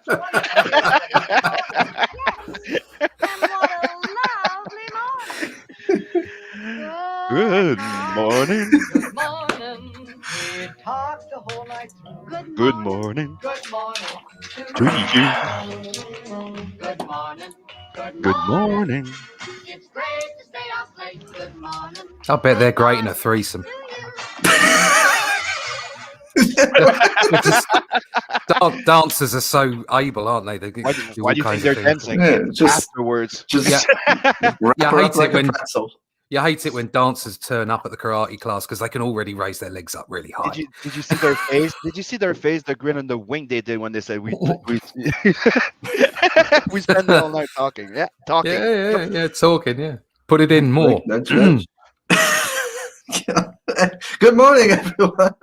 Good morning. Good morning. We talked the whole night through. Good morning. Good morning. To you. Good morning. Good morning. It's great to stay up late. Good morning. I bet they're great in a threesome. Dancers are so able, aren't they? They Why do you think they're dancing afterwards? You hate it when dancers turn up at the karate class because they can already raise their legs up really high. Did you see their face? Did you see their face? The grin and the wink they did when they said we we spend all night talking. Yeah, talking. Yeah, talking. Yeah, put it in more. That's right. Good morning, everyone.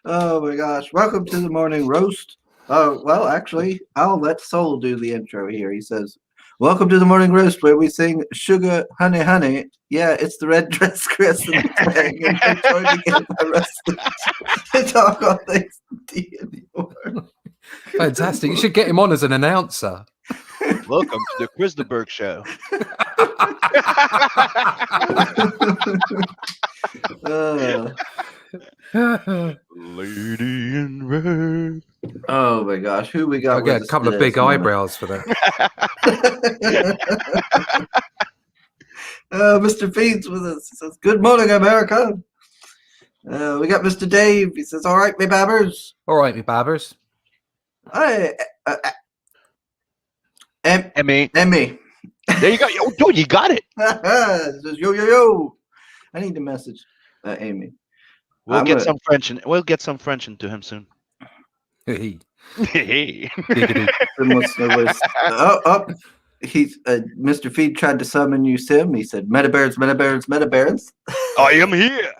Oh my gosh! Welcome to the morning roast. Oh well, actually, I'll let Soul do the intro here. He says, "Welcome to the morning roast, where we sing sugar, honey, honey. Yeah, it's the red dress, Chris, and the tang, and we're joined again by Russ Leach to talk all things D&D. Fantastic! You should get him on as an announcer." Welcome to the Christenberg Show. Lady in red. Oh my gosh, who we got? I get a couple of big eyebrows for that. Mr. Feeds with us. He says, "Good morning, America." We got Mr. Dave. He says, "All right, me babbers." All right, me babbers. Hi, Emmy. There you go. Oh, you got it. Says, yo. I need to message Amy. We'll get some French into him soon. Hey. He's Mr. Feed tried to summon you, Sim. He said, "Metabarons." I am here.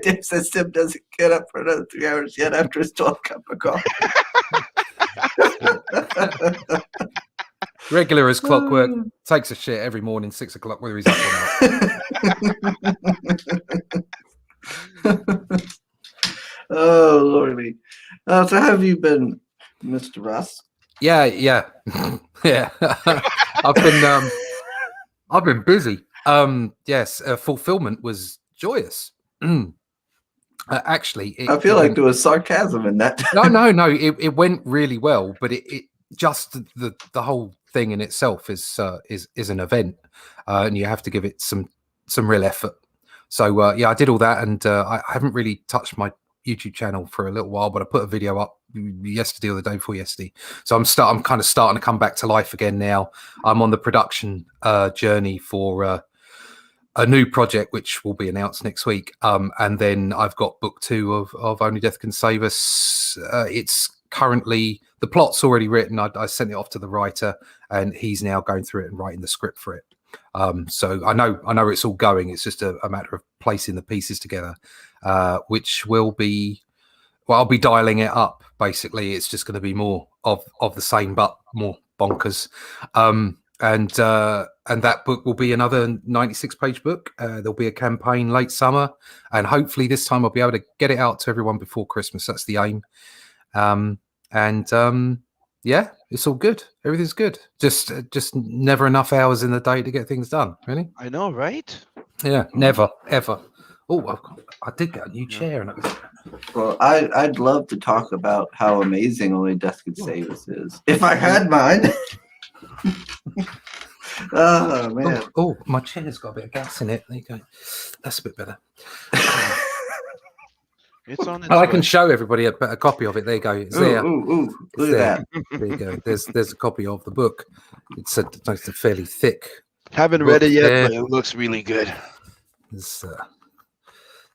Dave says Sim doesn't get up for another 3 hours yet after his 12 cup of coffee. Regular as clockwork, takes a shit every morning, 6 o'clock, whether he's up or not. Oh, Lordy. So how have you been, Mr. Russ? Yeah. Yeah. I've been busy. Yes, fulfillment was joyous. Actually, I feel like there was sarcasm in that. No. It went really well, but it just the whole thing in itself is an event, and you have to give it some real effort. So I did all that, and I haven't really touched my YouTube channel for a little while, but I put a video up yesterday or the day before yesterday. So I'm kind of starting to come back to life again now. I'm on the production journey for a new project which will be announced next week, and then I've got book 2 of Only Death Can Save Us. It's currently, the plot's already written. I sent it off to the writer, and he's now going through it and writing the script for it. So I know it's all going. It's just a matter of placing the pieces together, which will be, well, I'll be dialing it up. Basically, it's just going to be more of the same, but more bonkers. And that book will be another 96-page book. There'll be a campaign late summer, and hopefully this time I'll be able to get it out to everyone before Christmas. That's the aim. Yeah, it's all good. Everything's good. Just never enough hours in the day to get things done. Really? I know, right? Yeah, never ever. Oh, I did get a new chair. And well, I'd love to talk about how amazing Only Death Can Save Us is. If I had mine. Oh man! Oh, my chair's got a bit of gas in it. There you go. That's a bit better. It's on. I can show everybody a copy of it. There you go. It's there. Ooh, look at that. There you go. There's a copy of the book. It's a fairly thick. Haven't read it yet, but it looks really good.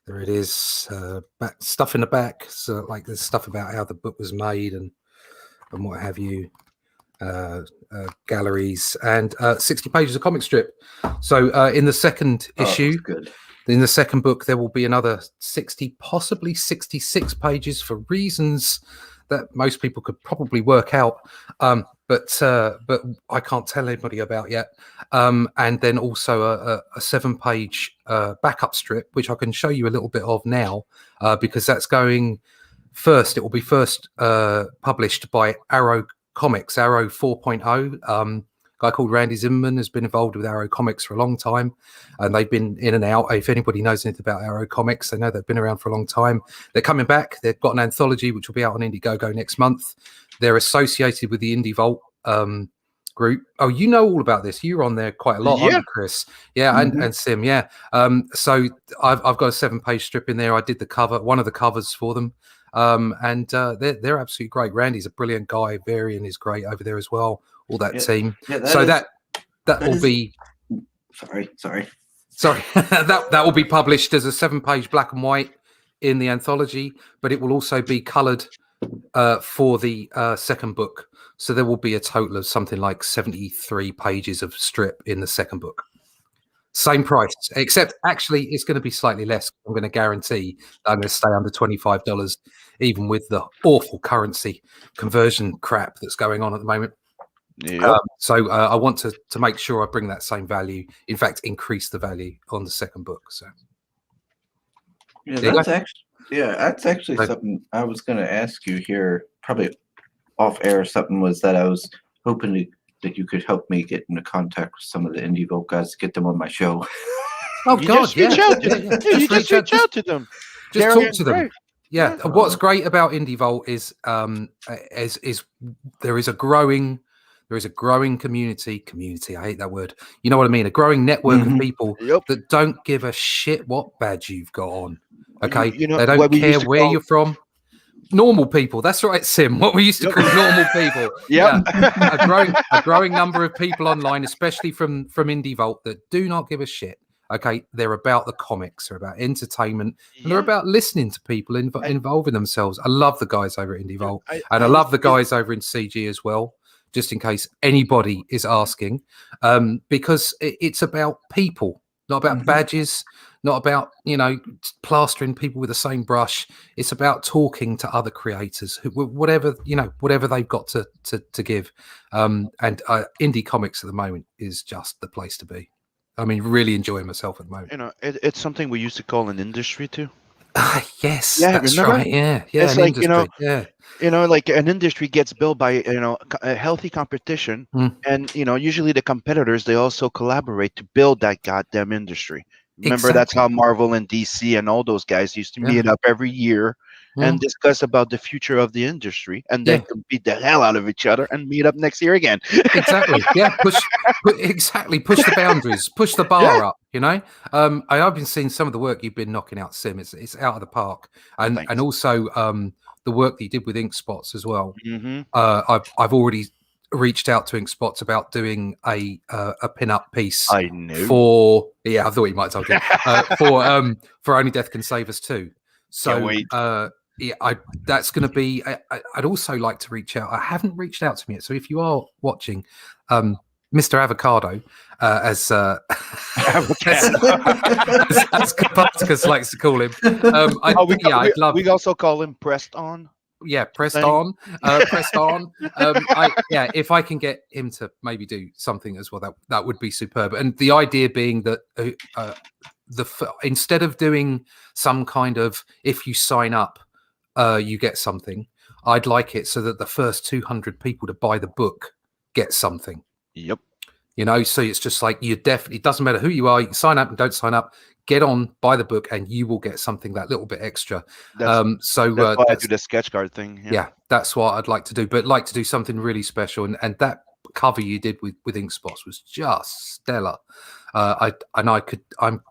There it is. Stuff in the back. So like there's stuff about how the book was made and what have you. Galleries and 60 pages of comic strip. So in the second issue, in the second book, there will be another 60, possibly 66 pages for reasons that most people could probably work out, but I can't tell anybody about yet. And then also a 7-page backup strip, which I can show you a little bit of now, because that's going first. It will be first published by Arrow Comics, Arrow 4.0. Guy called Randy Zimmerman has been involved with Arrow Comics for a long time, and they've been in and out. If anybody knows anything about Arrow Comics, they know they've been around for a long time. They're coming back. They've got an anthology which will be out on Indiegogo next month. They're associated with the Indie Vault group. Oh, you know all about this. You're on there quite a lot, aren't you, Chris? Yeah, and Sim. Yeah. So I've got a 7-page strip in there. I did the cover, one of the covers for them. And they're absolutely great. Randy's a brilliant guy. Varian is great over there as well. All that team. Yeah, that will be. Sorry. that will be published as a 7-page black and white in the anthology, but it will also be coloured for the second book. So there will be a total of something like 73 pages of strip in the second book. Same price, except actually it's going to be slightly less. I'm going to guarantee that I'm going to stay under $25, even with the awful currency conversion crap that's going on at the moment. Yep. So I want to make sure I bring that same value. In fact, increase the value on the second book. So that's actually something I was going to ask you here, probably off air. Something was that I was hoping that you could help me get into contact with some of the Indie Vault guys to get them on my show. Oh You God, just reach out to them. You just reach out to them. Just They're talk to them. great. Yeah. What's great about Indie Vault is there is a growing community. I hate that word. You know what I mean? A growing network of people that don't give a shit what badge you've got on. Okay, You know, they don't what we care used to where call- you're from. Normal people. That's right, Sim. What we used to call normal people. Yep. Yeah. A growing number of people online, especially from Indie Vault, that do not give a shit. Okay, they're about the comics, they're about entertainment, and they're about listening to people involving themselves. I love the guys over at Indie Vault, and I love the guys over in CG as well. Just in case anybody is asking, because it's about people, not about badges, not about plastering people with the same brush. It's about talking to other creators, whatever they've got to give. And indie comics at the moment is just the place to be. I mean, really enjoying myself at the moment. It's something we used to call an industry too. Yes, Yeah, that's remember? right. Yeah, It's an like, industry. like an industry gets built by a healthy competition, and usually the competitors, they also collaborate to build that goddamn industry. Remember, that's how Marvel and DC and all those guys used to meet up every year and discuss about the future of the industry, and then compete the hell out of each other and meet up next year again. Exactly. Yeah. Push the boundaries, push the bar up. I've been seeing some of the work you've been knocking out, Sim. It's out of the park, and also the work that you did with Ink Spots as well. I've already reached out to Ink Spots about doing a pin-up piece. I knew. I thought you might have told you for Only Death Can Save Us too. So that's going to be. I'd also like to reach out. I haven't reached out to me yet. So if you are watching, Mr. Avocado, as Kapaticus likes to call him. I'd love. We also call him Pressed On. Yeah, pressed on. If I can get him to maybe do something as well, that would be superb. And the idea being that instead of doing some kind of, if you sign up, you get something, I'd like it so that the first 200 people to buy the book get something. Yep. So it's just like it doesn't matter who you are, you can sign up and don't sign up, get on, buy the book, and you will get something that little bit extra. That's why I do the sketch card thing. Yeah, that's what I'd like to do, but like to do something really special. And that cover you did with Ink Spots was just stellar. I'm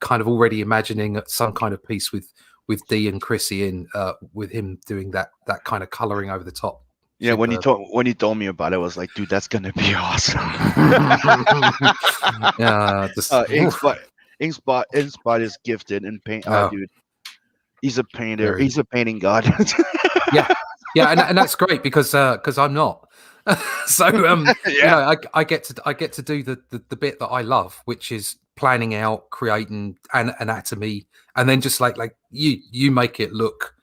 kind of already imagining some kind of piece with Dee and Chrissy in, with him doing that kind of coloring over the top. Yeah, when he told me about it, I was like, dude, that's gonna be awesome. Inkspot is gifted in paint. Dude, he's a painter. He's a painting god. and that's great because I'm not. So I get to do the bit that I love, which is planning out, creating an anatomy, and then just like you make it look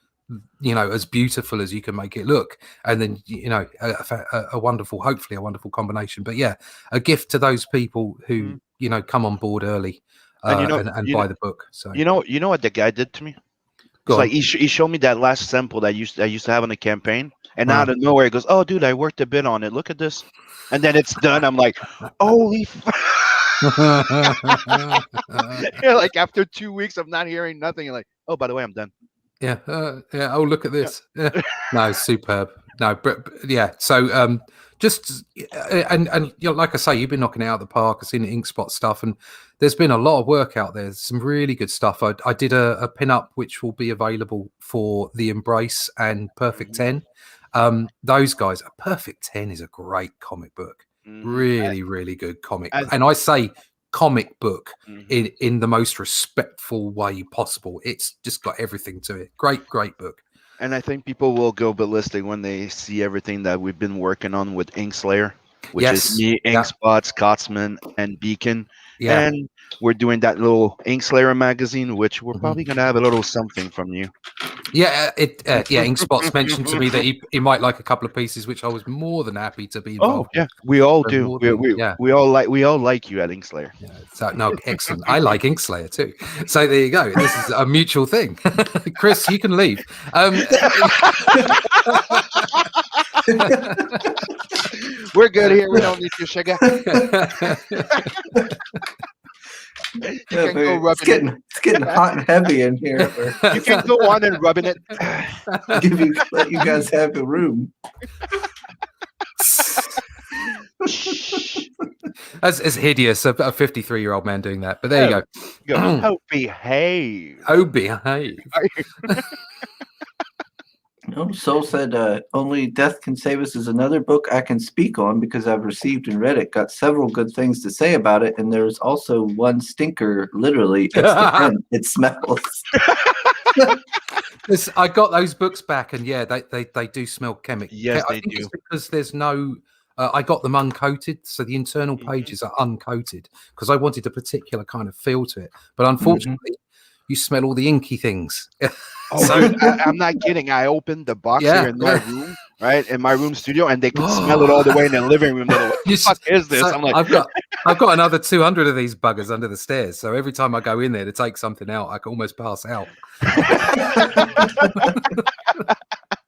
as beautiful as you can make it look, and then a wonderful, hopefully a wonderful combination. But a gift to those people who come on board early and buy the book. So you know what the guy did to me? It's like he showed me that last sample that I used to have on the campaign, and out of nowhere he goes, "Oh, dude, I worked a bit on it. Look at this," and then it's done. I'm like, "Holy!" Like after 2 weeks of not hearing nothing, you're like, "Oh, by the way, I'm done." Yeah, yeah. Oh, look at this. Yeah. No, superb. No, but yeah. So just and you know, like I say, you've been knocking it out of the park. I've seen the Inkspot stuff, and there's been a lot of work out there. There's some really good stuff. I did a pin-up which will be available for the Embrace and Perfect 10. Those guys, Perfect 10 is a great comic book. Really, really good comic. And I say comic book in the most respectful way possible. It's just got everything to it. Great book. And I think people will go ballistic when they see everything that we've been working on with Inkslayer, which is me, Inkspot, Scotsman, and Beacon. Yeah. And we're doing that little Inkslayer magazine, which we're probably going to have a little something from you. Yeah, Inkspot's mentioned to me that he might like a couple of pieces, which I was more than happy to be involved. Oh yeah, we all do. We all like you at Inkslayer. Yeah, so no, excellent. I like Inkslayer too. So there you go. This is a mutual thing. Chris, you can leave. We're good here. We don't need your sugar. It's getting hot and heavy in here. You can go on and rubbing it. Let you guys have a room. That's hideous. A 53-year-old man doing that. But there you go. Oh, behave. Oh, behave. Soul said, Only Death Can Save Us is another book I can speak on because I've received and read it. Got several good things to say about it. And there's also one stinker, literally. It's the pen. It smells. I got those books back, and yeah, they do smell chemical. Yes, I think it's because there's no... I got them uncoated, so the internal pages are uncoated because I wanted a particular kind of feel to it. But unfortunately, you smell all the inky things. Oh, so, dude, I'm not kidding. I opened the box here in my room, right, in my room studio, and they could smell it all the way in the living room. Like, what the fuck is this? So I'm like, I've got another 200 of these buggers under the stairs. So every time I go in there to take something out, I can almost pass out.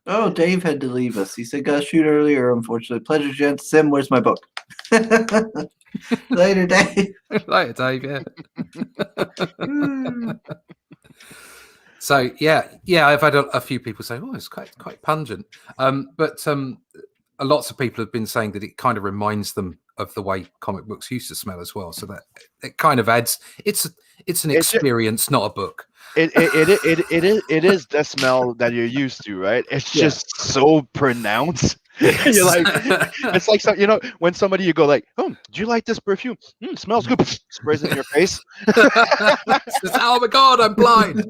Oh, Dave had to leave us. He said, "Got to shoot earlier, unfortunately. Pleasure, gents. Sim, where's my book?" Later, Dave. Later, Dave. Yeah. So yeah, I've had a few people say, "Oh, it's quite pungent," but lots of people have been saying that it kind of reminds them of the way comic books used to smell as well. So that it kind of adds. It's an experience, not a book. It is the smell that you're used to, right? It's just so pronounced. You're like, it's like some, when somebody you go like, "Oh, do you like this perfume? Smells good." Sprays it in your face. Oh my God, I'm blind.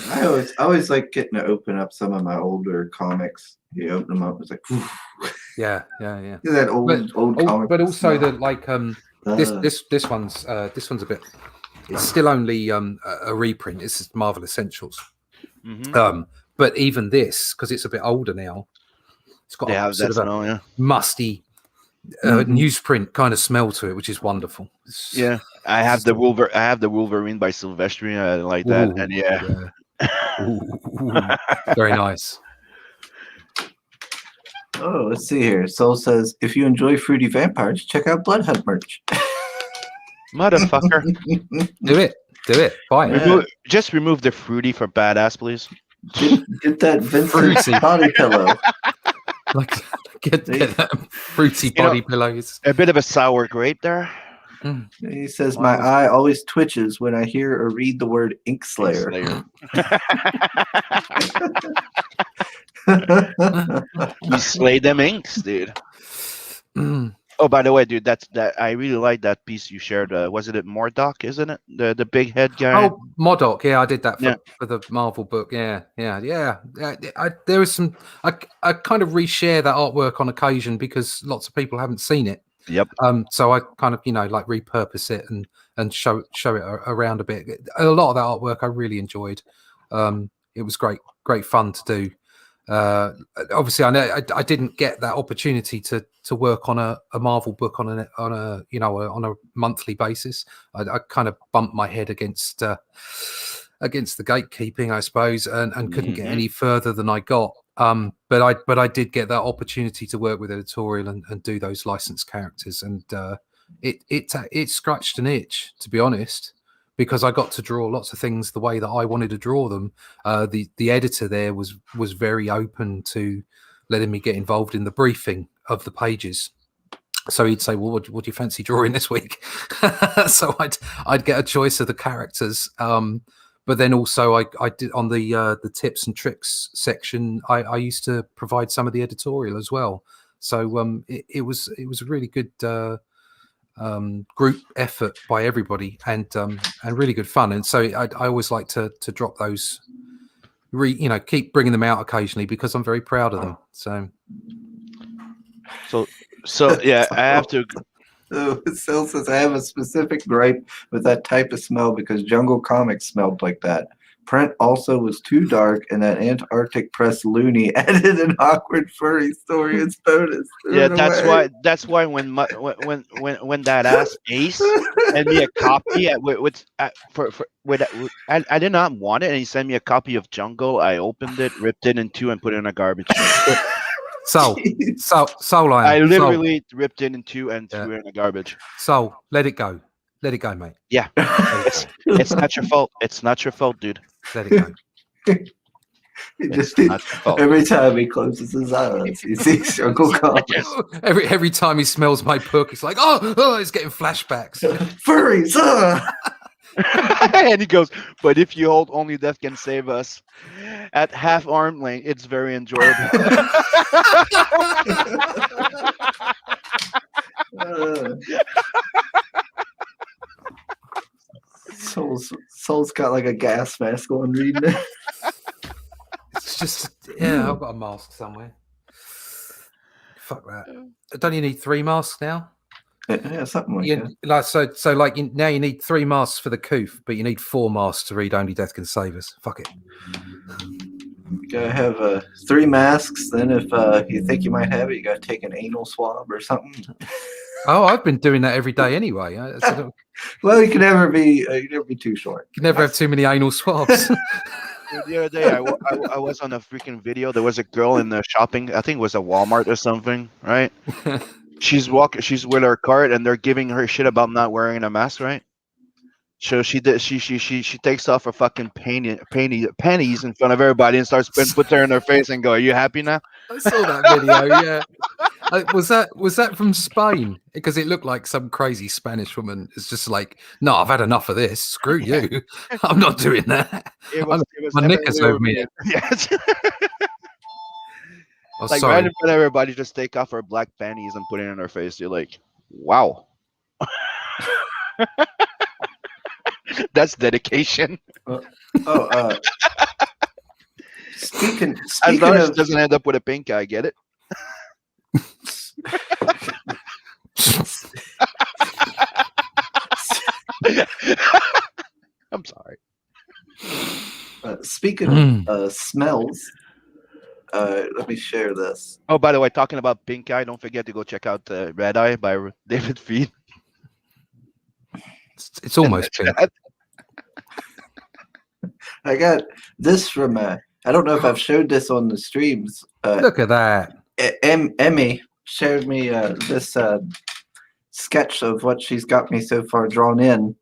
I always like getting to open up some of my older comics. You open them up, it's like, whew. Yeah. That old comic. But also that like this one's a bit. It's still only a reprint. It's just Marvel Essentials. But even this, because it's a bit older now, it's got a sort of a musty newsprint kind of smell to it, which is wonderful. I have the Wolverine by Silvestri. I like that, and very nice. Oh, let's see here. Soul says, "If you enjoy fruity vampires, check out Bloodhound merch." Motherfucker. Do it. Buy it. Just remove the fruity for badass, please. Get that Vincent body pillow. Get that fruity body pillows. A bit of a sour grape there. He says, "My eye always twitches when I hear or read the word Inkslayer." You slay them inks, dude. Oh, by the way, dude, that I really like that piece you shared. Wasn't it Mordock? Isn't it the big head guy? Oh, Modoc. Yeah, I did that for the Marvel book. Yeah. There was some. I kind of reshare that artwork on occasion because lots of people haven't seen it. Yep. So I kind of like repurpose it and show it around a bit. A lot of that artwork I really enjoyed. It was great fun to do. Obviously, I know I didn't get that opportunity to work on a Marvel book on a monthly basis. I kind of bumped my head against against the gatekeeping, I suppose, and couldn't get any further than I got. But I did get that opportunity to work with editorial and do those licensed characters, and it scratched an itch, to be honest, because I got to draw lots of things the way that I wanted to draw them. The editor there was very open to letting me get involved in the briefing of the pages. So he'd say, "Well, what do you fancy drawing this week?" So I'd get a choice of the characters. But then also I did on the tips and tricks section. I used to provide some of the editorial as well. So it was a really good group effort by everybody, and really good fun. And so I always like to drop those, keep bringing them out occasionally because I'm very proud of them. So yeah, I have to. Sil says, I have a specific gripe with that type of smell because Jungle Comics smelled like that. Print also was too dark, and that Antarctic press loony added an awkward furry story as bonus. Yeah, that's why when that ass Ace sent me a copy I did not want it, and he sent me a copy of Jungle. I opened it, ripped it in two, and put it in a garbage. Soul Lion. I literally ripped it in two and threw it in the garbage. Soul, let it go, mate. Yeah, it's not your fault. It's not your fault, dude. Let it go. Every time he closes his eyes, he sees Jungle Comics. Every time he smells my book, it's like, oh, he's getting flashbacks. Furries, And he goes, but if you hold Only Death Can Save Us at half arm length, it's very enjoyable. Soul's got like a gas mask on reading it. It's just, I've got a mask somewhere. Fuck that. Don't you need 3 masks now? Yeah, something like that. Now you need 3 masks for the coof, but you need 4 masks to read Only Death Can Save Us. Fuck it. You gotta have 3 masks. Then if you think you might have it, you gotta take an anal swab or something. Oh, I've been doing that every day anyway. Well, you can never be too short. You can never have too many anal swabs. The other day, I was on a freaking video. There was a girl in the shopping. I think it was a Walmart or something, right? She's with her cart, and they're giving her shit about not wearing a mask, right? So she takes off her fucking panties in front of everybody and puts her in her face and go, "Are you happy now?" I saw that video. Yeah, was that from Spain? Because it looked like some crazy Spanish woman. It's just like, no, I've had enough of this. Screw you. I'm not doing that. It was my knickers over me. Yes. Oh, like sorry. right in front of everybody, just take off her black panties and put it in her face. You're like, wow. That's dedication. Speaking as long as of, it doesn't end up with a pink eye, get it? I'm sorry. Speaking of smells, let me share this. Oh, by the way, talking about pink eye, don't forget to go check out Red Eye by David Feed. It's almost pink. I got this from I don't know if I've showed this on the streams. Look at that. Emmy shared me this sketch of what she's got me so far drawn in.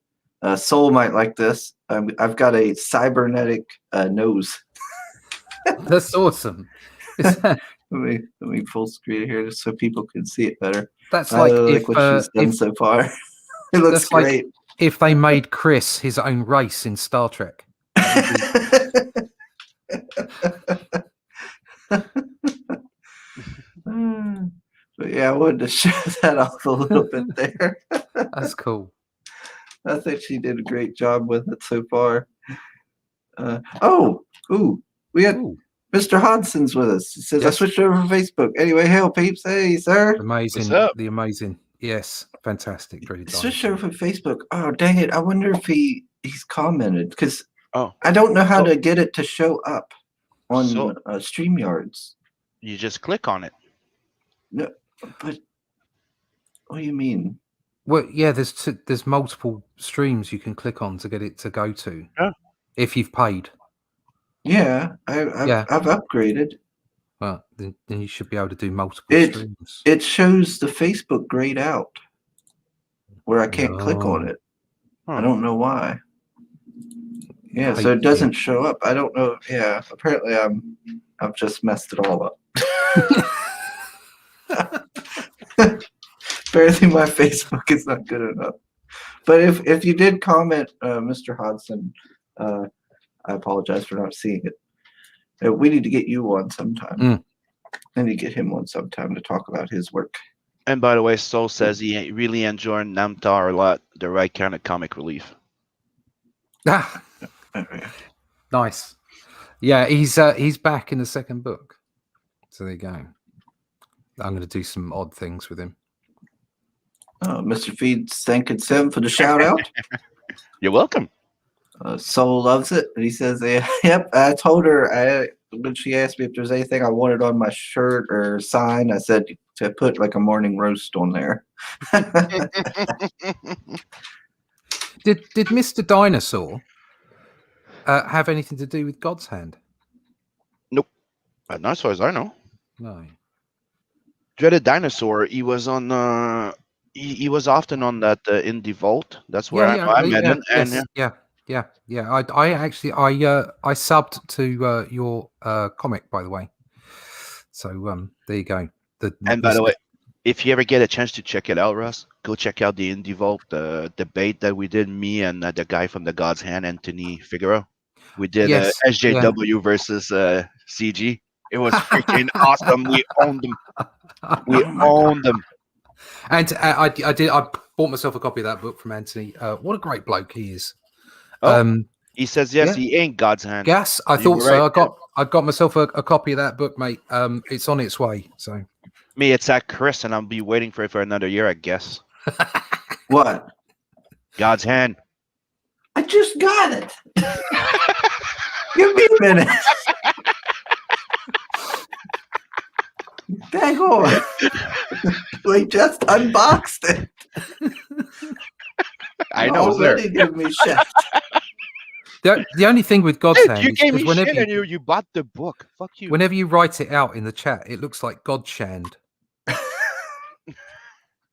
Soul might like this. I've got a cybernetic nose. That's awesome. Let me full screen here just so people can see it better. That's like what she's done so far. It looks great. Like if they made Chris his own race in Star Trek. But yeah, I wanted to show that off a little bit there. That's cool. I think she did a great job with it so far. We had Mr. Hanson's with us. He says, yes. I switched over from Facebook. Anyway, hail peeps. Hey, sir. Amazing. The amazing. Yes, fantastic. Really switched over from Facebook. Oh, dang it. I wonder if he's commented because I don't know how to get it to show up on StreamYards. You just click on it. No, but what do you mean? Well, yeah, there's multiple streams you can click on to get it to go to. if you've paid. Yeah, I've upgraded. Well, then you should be able to do multiple streams. It shows the Facebook grayed out where I can't click on it. I don't know why. Yeah, so it doesn't show up. I don't know. Yeah, apparently I've just messed it all up. Apparently my Facebook is not good enough. But if you did comment, Mr. Hodson, I apologize for not seeing it. We need to get you on sometime. I need to get him on sometime to talk about his work. And by the way, Soul says he really enjoyed Namtar a lot. The right kind of comic relief. Nice. Yeah, he's back in the second book. So there you go. I'm going to do some odd things with him. Mr. Feeds thanking Sim for the shout out. You're welcome. Soul loves it. And he says, yep, I told her when she asked me if there's anything I wanted on my shirt or sign, I said to put like a morning roast on there. Did Mr. Dinosaur have anything to do with God's Hand? Nope. Not as far as I know. No. Dreaded Dinosaur, he was on he was often on that Indie Vault. That's where I met him. And I actually subbed to your comic, by the way. So there you go. By the way, if you ever get a chance to check it out, Russ, go check out the Indie Vault, the debate that we did, me and the guy from the God's Hand, Anthony Figueroa. We did SJW versus CG. It was freaking awesome. We owned them. We owned them. And I bought myself a copy of that book from Anthony. What a great bloke he is. He says yes, he ain't God's Hand. Yes, I thought so. Right. I got myself a copy of that book, mate. It's on its way. So me, it's at Chris, and I'll be waiting for it for another year, I guess. What? God's Hand. I just got it. Give me a minute. Dang on. We just unboxed it. I know, already give me shit. The only thing with God's Hand you gave me whenever shit and you bought the book. Fuck you. Whenever you write it out in the chat, it looks like God Shand.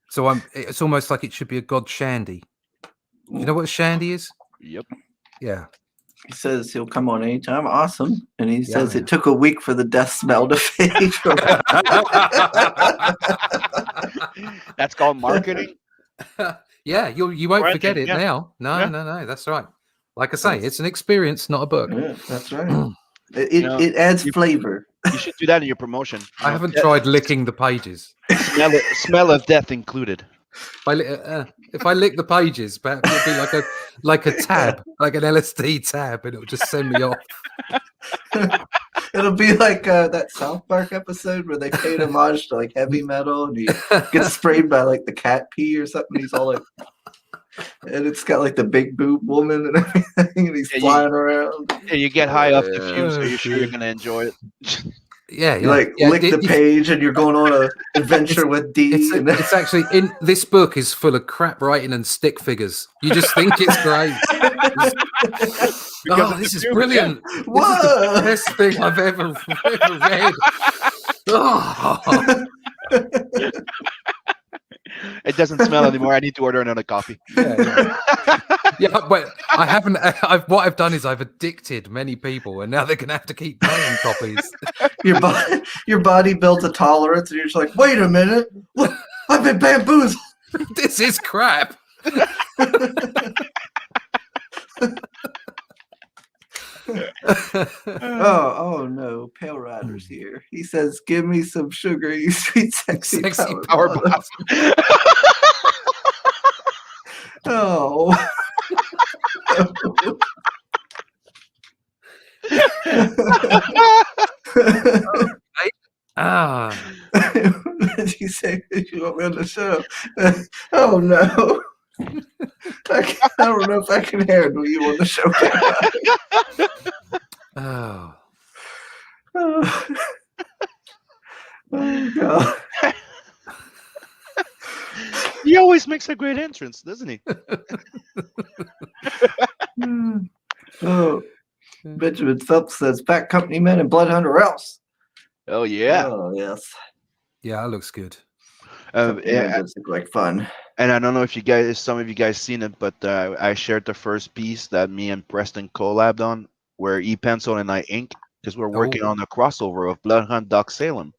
So it's almost like it should be a God Shandy. You know what a shandy is? Yep. Yeah. He says he'll come on anytime. Awesome. And he says it took a week for the death smell to fade. That's called marketing. Yeah, you won't forget it now. No, that's right. Like I say, it's an experience, not a book. Yeah, that's right. It adds flavor. You should do that in your promotion. I haven't tried licking the pages. Smell of death included. If I lick the pages, perhaps it'll be like a tab, like an LSD tab, and it'll just send me off. It'll be like that South Park episode where they paid homage to like heavy metal, and he gets sprayed by like the cat pee or something. He's all like, and it's got like the big boob woman and everything, and he's flying around. Yeah, you get high off the fumes, so you're sure you're gonna enjoy it. Yeah, you lick the page, and you're going on an adventure with D. It's actually in this book is full of crap writing and stick figures. You just think it's great. This is brilliant. Whoa. This is the best thing I've ever read. Oh. It doesn't smell anymore. I need to order another copy. Yeah, but I haven't. What I've done is I've addicted many people, and now they're gonna have to keep buying copies. Your body built a tolerance, and you're just like, wait a minute, I've been bamboozled. This is crap. Oh no, Pale Rider's here. He says, give me some sugar, you sweet sexy power blast. Oh. Did you say you want me on the show? Oh no. I don't know if I can handle you on the show. Oh God. He always makes a great entrance, doesn't he? Benjamin Phelps says, "Fat Company Men and Bloodhound or else." Oh yeah. Oh yes. Yeah, that looks good. It does look like fun. And I don't know if you guys, some of you guys seen it, but I shared the first piece that me and Preston collabed on, where E-Pencil and I ink, because we're working on a crossover of Bloodhound Doc Salem.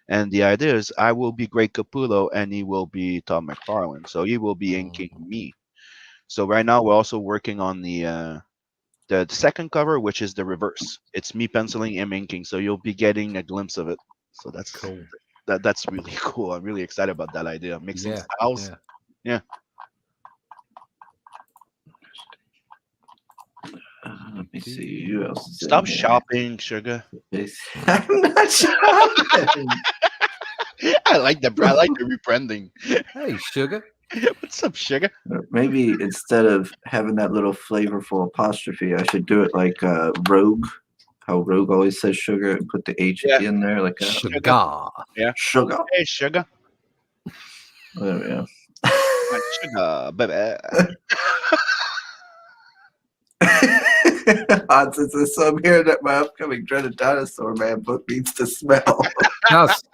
And the idea is I will be Greg Capullo and he will be Tom McFarlane. So he will be inking me. So right now we're also working on the second cover, which is the reverse. It's me penciling, him inking. So you'll be getting a glimpse of it. So that's Cool. That's really cool. I'm really excited about that idea. Mixing styles. Yeah. Let me see who else is Stop in here. shopping, sugar. I'm not shopping. I like the rebranding. Hey, sugar. What's up, sugar? Maybe instead of having that little flavorful apostrophe, I should do it like Rogue. How Rogue always says sugar and put the H at the end there, like sugar. Yeah, sugar. Hey, sugar. There we go. Sugar, baby. Hanson says, "So I'm hearing that my upcoming Dreaded Dinosaur Man book needs to smell."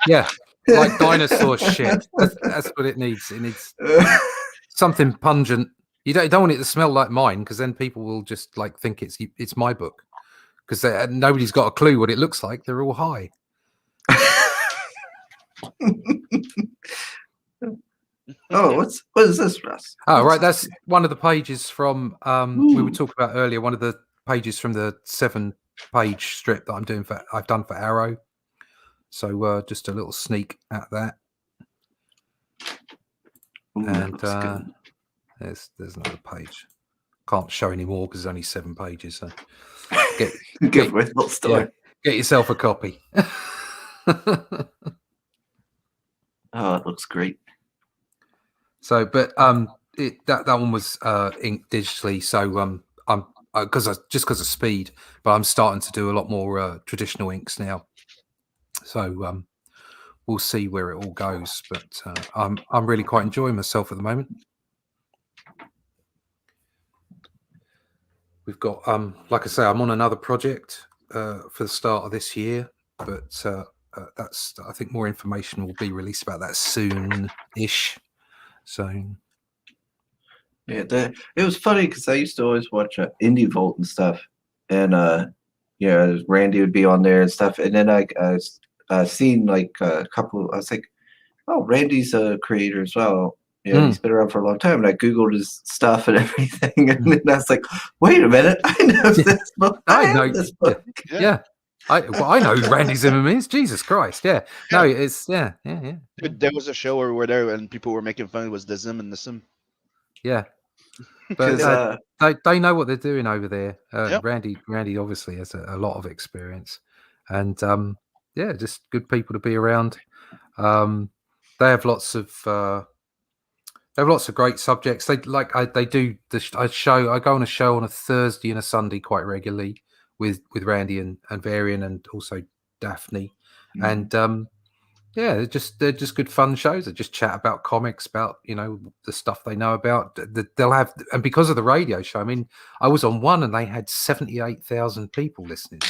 Yeah, like dinosaur shit. That's what it needs. It needs something pungent. You don't want it to smell like mine, because then people will just like think it's my book, because nobody's got a clue what it looks like. They're all high. Oh, what is this, Russ? Oh, right, that's one of the pages from we were talking about earlier. One of the pages from the 7-page strip that I've done for Arrow. So just a little sneak at that. Ooh, and good. there's another page. Can't show any more because there's only 7 pages. So get little story. Yeah, get yourself a copy. Oh, it looks great. So, but that one was inked digitally. So I'm because of speed, but I'm starting to do a lot more traditional inks now. So we'll see where it all goes. But I'm really quite enjoying myself at the moment. We've got like I say, I'm on another project for the start of this year, but that's, I think, more information will be released about that soon-ish. So yeah, it was funny because I used to always watch Indie Volt and stuff, and Randy would be on there and stuff, and then I seen like a couple. I was like, oh, Randy's a creator as well. Yeah, he's been around for a long time, and I googled his stuff and everything, and then I was like, wait a minute, I know this book. I know this book. Yeah. I know who Randy Zimmerman is. Jesus Christ, yeah. No, it's yeah. There was a show where we were there and people were making fun. It was the Zim and the Sim. Yeah, but they know what they're doing over there. Randy obviously has a lot of experience, and just good people to be around. They have lots of great subjects. They do the show. I go on a show on a Thursday and a Sunday quite regularly with Randy and Varian and also Daphne, and they're just good fun shows. They just chat about comics, about the stuff they know about. They'll have, and because of the radio show, I mean, I was on one and they had 78,000 people listening.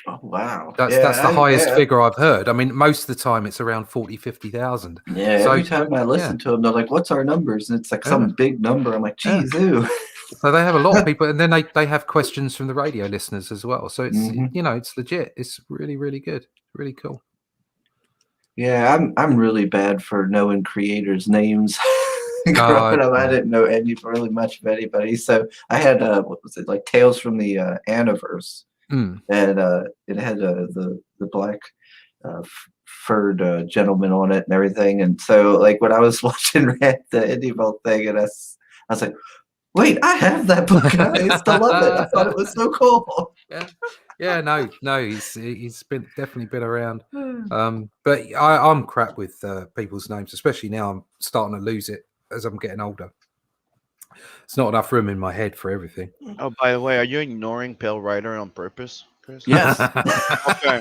Oh wow, that's the highest figure I've heard. I mean, most of the time it's around 40,000-50,000. Yeah, so, every time I listen to them, they're like, "What's our numbers?" And it's like some big number. I'm like, "Geez, ooh." So they have a lot of people, and then they have questions from the radio listeners as well. So it's it's legit. It's really, really good, really cool. Yeah, I'm really bad for knowing creators' names. Growing up, I didn't know really much of anybody. So I had what was it, like Tales from the Aniverse, and it had the black furred gentleman on it and everything. And so like when I was watching the Indie Vault thing, and I was like, wait, I have that book. I used to love it. I thought it was so cool. Yeah, no, he's definitely been around. But I'm crap with people's names, especially now. I'm starting to lose it as I'm getting older. It's not enough room in my head for everything. Oh, by the way, are you ignoring Pale Rider on purpose, Chris? Yes. Okay.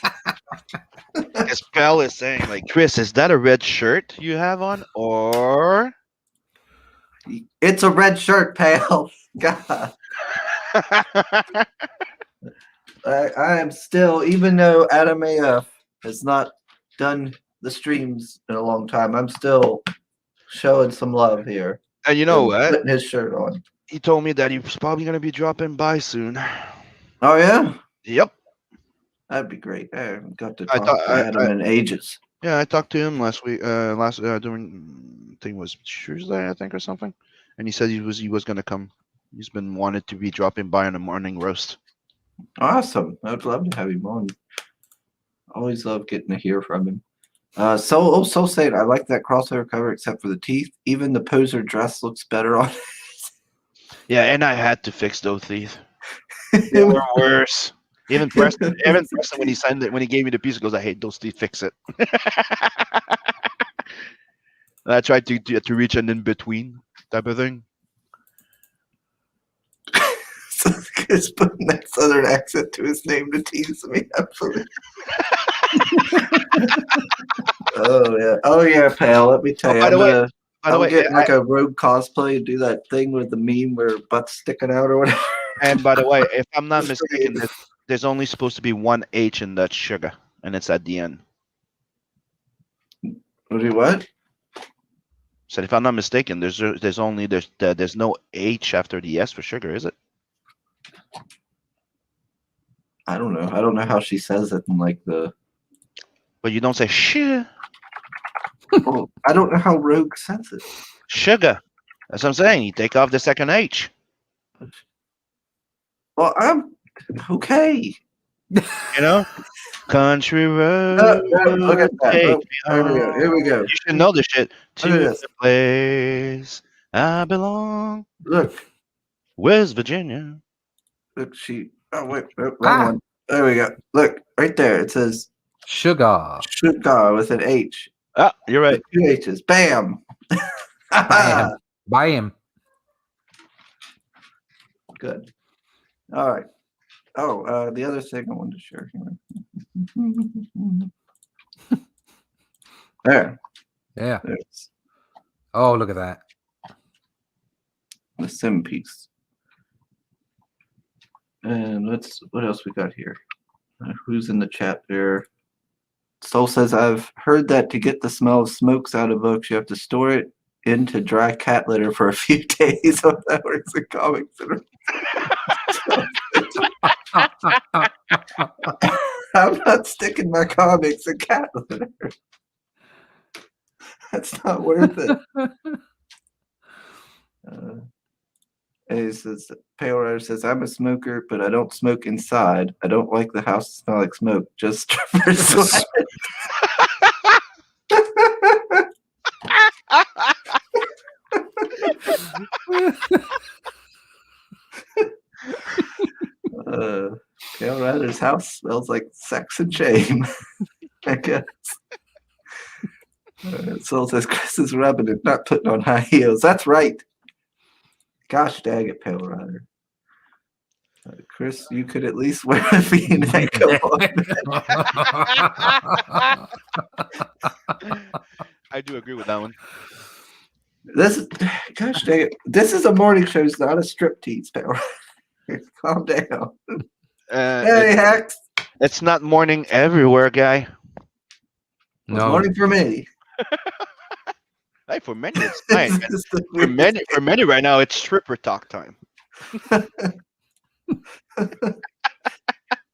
Because Pale is saying, like, Chris, is that a red shirt you have on, or? It's a red shirt, Pale. God. I am still, even though Adam AF has not done the streams in a long time, I'm still showing some love here. And you know what? Putting his shirt on. He told me that he's probably gonna be dropping by soon. Oh yeah, Yep. that'd be great. I haven't got to I talk thought- to Adam in ages. Yeah, I talked to him last week. During I think it was Tuesday, I think, or something, and he said he was gonna come. He's been wanted to be dropping by on a morning roast. Awesome. I'd love to have him on. Always love getting to hear from him. Soul Saint, I like that crossover cover except for the teeth. Even the poser dress looks better on Yeah, and I had to fix those teeth. They were worse. Even Preston, when he signed it, when he gave me the piece, he goes, "I hate those teeth. Fix it." I tried to reach an in between type of thing. So he's putting that southern accent to his name to tease me. Absolutely. Oh yeah, pal. Let me tell you. By the way, I'm getting like a rogue cosplay and do that thing with the meme where butt's sticking out or whatever. and by the way, if I'm not mistaken, there's only supposed to be one H in that sugar, and it's at the end. What? So if I'm not mistaken, there's no H after the S for sugar, is it? I don't know. I don't know how she says it in like the. But you don't say sugar. Well, I don't know how Rogue says it. Sugar. That's what I'm saying. You take off the second H. Well, I'm okay. You know, country road. Look at that. take Oh, me here we go. home. You should know this shit. To Look at this. the place I belong. Look. West Virginia. Look, oh, wait. Wrong one. There we go. Look, right there. It says Sugar. sugar with an H. Ah, you're right. Two H's. Bam. Bam. Bam. Good. All right. Oh, the other thing I wanted to share here. There. Yeah. There's Oh, look at that. the sim piece. And what else we got here? Who's in the chat there? Soul says, I've heard that to get the smell of smokes out of books, you have to store it into dry cat litter for a few days. So that works in comics. I'm not sticking my comics in cat litter. That's not worth it. And he says, Pale Rider says, I'm a smoker, but I don't smoke inside. I don't like the house to smell like smoke. Just for sweat. Pale Rider's house smells like sex and shame, I guess. Soul says, Chris is rubbing it, not putting on high heels. That's right. Gosh dang it, Pale Rider. Chris, you could at least wear a V-neck. I do agree with that one. Gosh dang it. This is a morning show, it's not a striptease, Pale Rider. Calm down. Hey, Hex. It's not morning everywhere, guy. It's morning for me. Hey, for many, it's fine. For many right now, it's stripper talk time.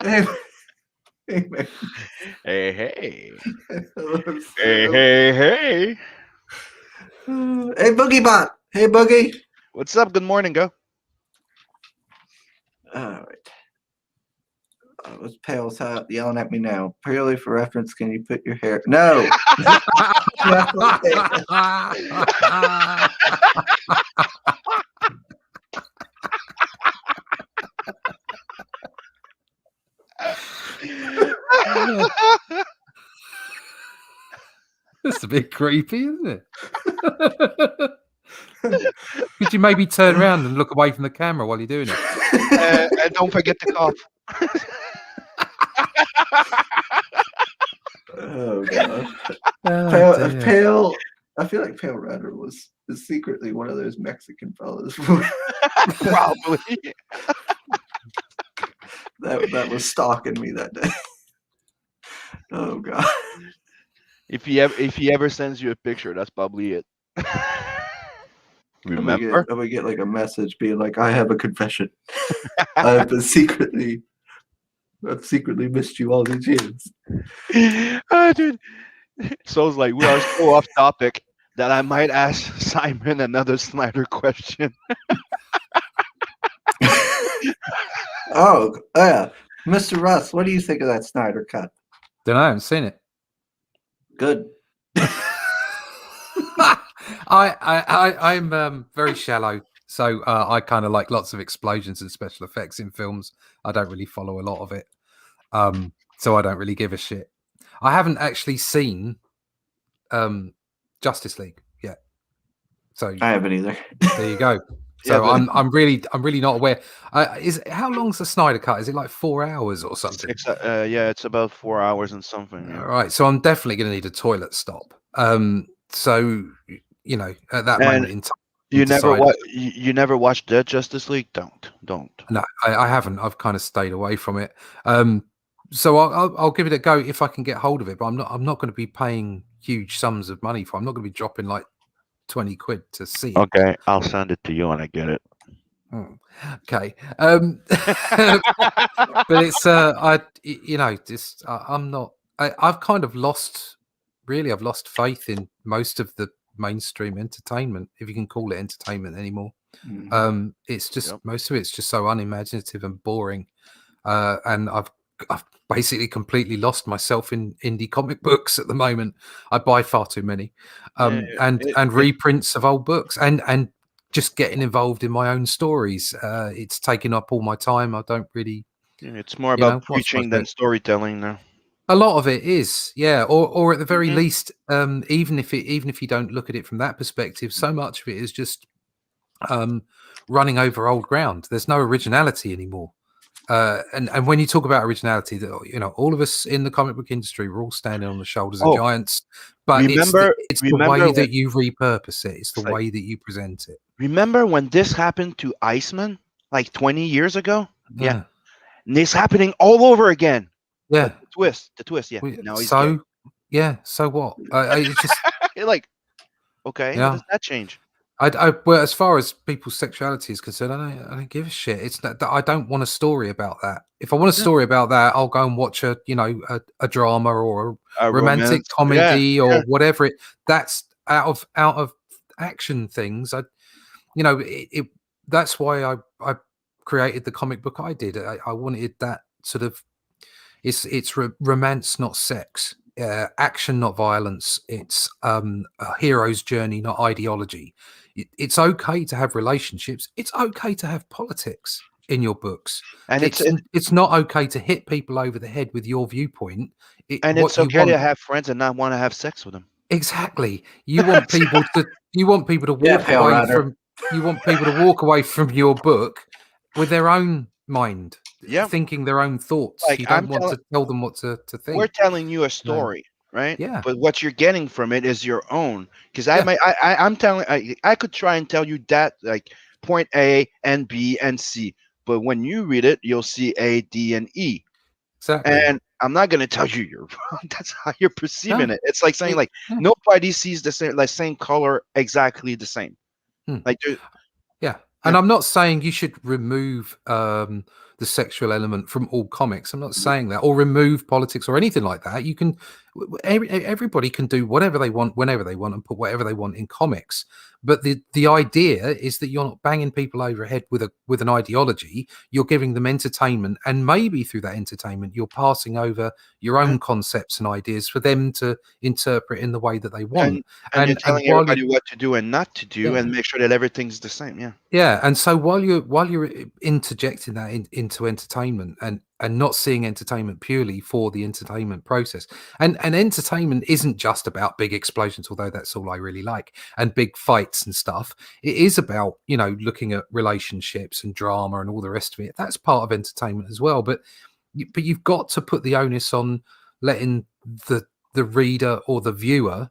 Hey, hey, hey. Hey. Hey, Boogie Bot. Hey, Boogie. What's up? Good morning, go. All right. What's Pale's yelling at me now? Purely for reference, can you put your hair? No. That's a bit creepy, isn't it? Could you maybe turn around and look away from the camera while you're doing it? And don't forget to cough. Oh god. Pale. I feel like Pale Rider is secretly one of those Mexican fellas. Probably. that was stalking me that day. Oh God. If he ever sends you a picture, that's probably it. Remember? I'm gonna get like a message being like, I have a confession. I've secretly missed you all these years. Dude. So it's like we are so off topic that I might ask Simon another Snyder question. Oh yeah, Mr. Russ, what do you think of that Snyder cut? Don't know, I haven't seen it. Good. I'm very shallow, so I kind of like lots of explosions and special effects in films. I don't really follow a lot of it, so I don't really give a shit. I haven't actually seen Justice League yet, so I haven't either. there you go. So yeah, I'm really not aware. How long's the Snyder cut? Is it like 4 hours or something? Yeah, it's about 4 hours and something. Yeah. All right, so I'm definitely going to need a toilet stop. So you know, at that moment in time, you never watched Dead Justice League? Don't. No, I haven't. I've kind of stayed away from it. So I'll give it a go if I can get hold of it. But I'm not going to be paying huge sums of money for it. I'm not going to be dropping like 20 quid to see it. Okay, I'll send it to you when I get it. Okay. But it's I've kind of lost faith in most of the mainstream entertainment, if you can call it entertainment anymore. It's just most of it's just so unimaginative and boring. And I've basically completely lost myself in indie comic books at the moment. I buy far too many. And reprints of old books and just getting involved in my own stories. It's taking up all my time. I don't really. It's more about preaching than storytelling now. A lot of it is, yeah, or at the very least, even if you don't look at it from that perspective, so much of it is just running over old ground. There's no originality anymore. And when you talk about originality, that all of us in the comic book industry, we're all standing on the shoulders of giants. But it's the way that you repurpose it. It's the way that you present it. Remember when this happened to Iceman like 20 years ago? Yeah. And it's happening all over again. Yeah. The twist. Yeah. Now he's so what? It's just you're like, okay, what does that change? Well, as far as people's sexuality is concerned, I don't give a shit. It's that I don't want a story about that. If I want a story about that, I'll go and watch a drama or a romantic comedy or whatever. That's out of action things. That's why I created the comic book I did. I wanted that sort of. It's romance, not sex. Action, not violence. It's a hero's journey, not ideology. It's okay to have relationships. It's okay to have politics in your books, and it's not okay to hit people over the head with your viewpoint. It's okay to have friends and not want to have sex with them. Exactly. You want people to walk away from. You want people to walk away from your book with their own mind, thinking their own thoughts. Like, you don't want to tell them what to think. We're telling you a story, right? Yeah. But what you're getting from it is your own. Because I could try and tell you that like point A and B and C, but when you read it, you'll see A, D, and E. Exactly. And I'm not going to tell you you're wrong. That's how you're perceiving it. It's like saying like nobody sees the same color exactly the same. Like and I'm not saying you should remove the sexual element from all comics. I'm not saying that, or remove politics or anything like that. You can, everybody can do whatever they want, whenever they want, and put whatever they want in comics. But the idea is that you're not banging people over the head with an ideology. You're giving them entertainment, and maybe through that entertainment, you're passing over your own concepts and ideas for them to interpret in the way that they want. And you're telling everybody what to do and not to do, and make sure that everything's the same. Yeah. Yeah, and so while you're interjecting that into entertainment and not seeing entertainment purely for the entertainment process, and entertainment isn't just about big explosions, although that's all I really like, and big fights and stuff. It is about looking at relationships and drama and all the rest of it. That's part of entertainment as well. But you've got to put the onus on letting the reader or the viewer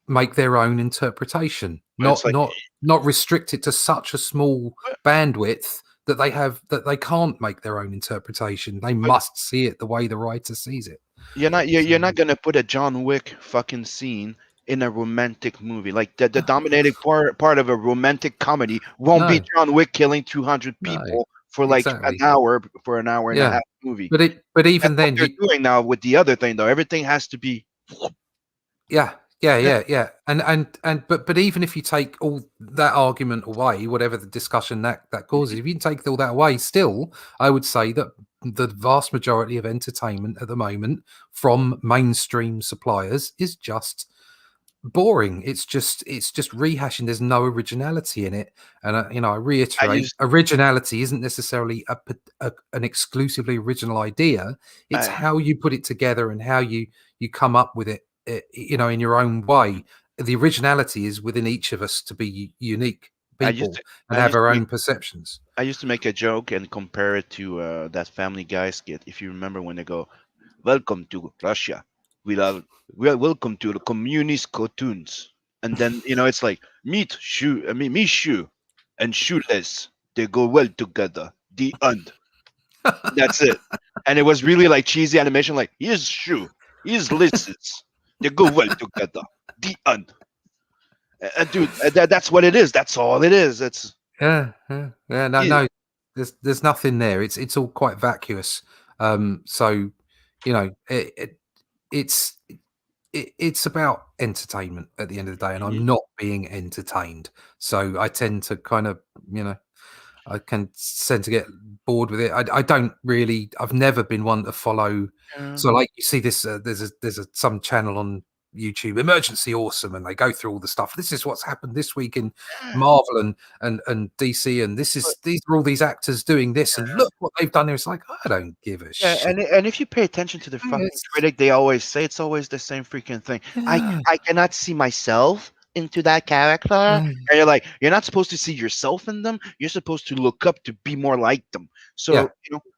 make their own interpretation, not restrict it to such a small bandwidth that they can't make their own interpretation. They must see it the way the writer sees it. You're not gonna put a John Wick fucking scene in a romantic movie. Like the dominating part of a romantic comedy won't be John Wick killing 200 people for like exactly. an hour and a half movie. But even then, you're doing now with the other thing though. Everything has to be. Yeah. But even if you take all that argument away, whatever the discussion that causes, if you can take all that away, still, I would say that the vast majority of entertainment at the moment from mainstream suppliers is just boring. It's just rehashing. There's no originality in it. And I reiterate, originality isn't necessarily an exclusively original idea. It's how you put it together and how you come up with it. In your own way. The originality is within each of us to be unique people and have our own perceptions. I used to make a joke and compare it to that Family Guy skit. If you remember when they go, "Welcome to Russia. We are welcome to the communist cartoons." And then it's like me shoe and shoeless. They go well together. The end. That's it. And it was really like cheesy animation. Like here's shoe, here's lizards. They go well together. The end. Dude, that's what it is. That's all it is. It's no. There's nothing there. It's all quite vacuous. So it's about entertainment at the end of the day, and I'm not being entertained. So I tend to kind of I can tend to get bored with it. I don't really. I've never been one to follow. So like you see this, there's some channel on YouTube, Emergency Awesome, and they go through all the stuff. This is what's happened this week in Marvel and DC, and these are all these actors doing this, and look what they've done there. It's like I don't give a shit. And if you pay attention to the fucking critic, they always say it's always the same freaking thing. I cannot see myself into that character, and you're like, you're not supposed to see yourself in them. You're supposed to look up to be more like them. So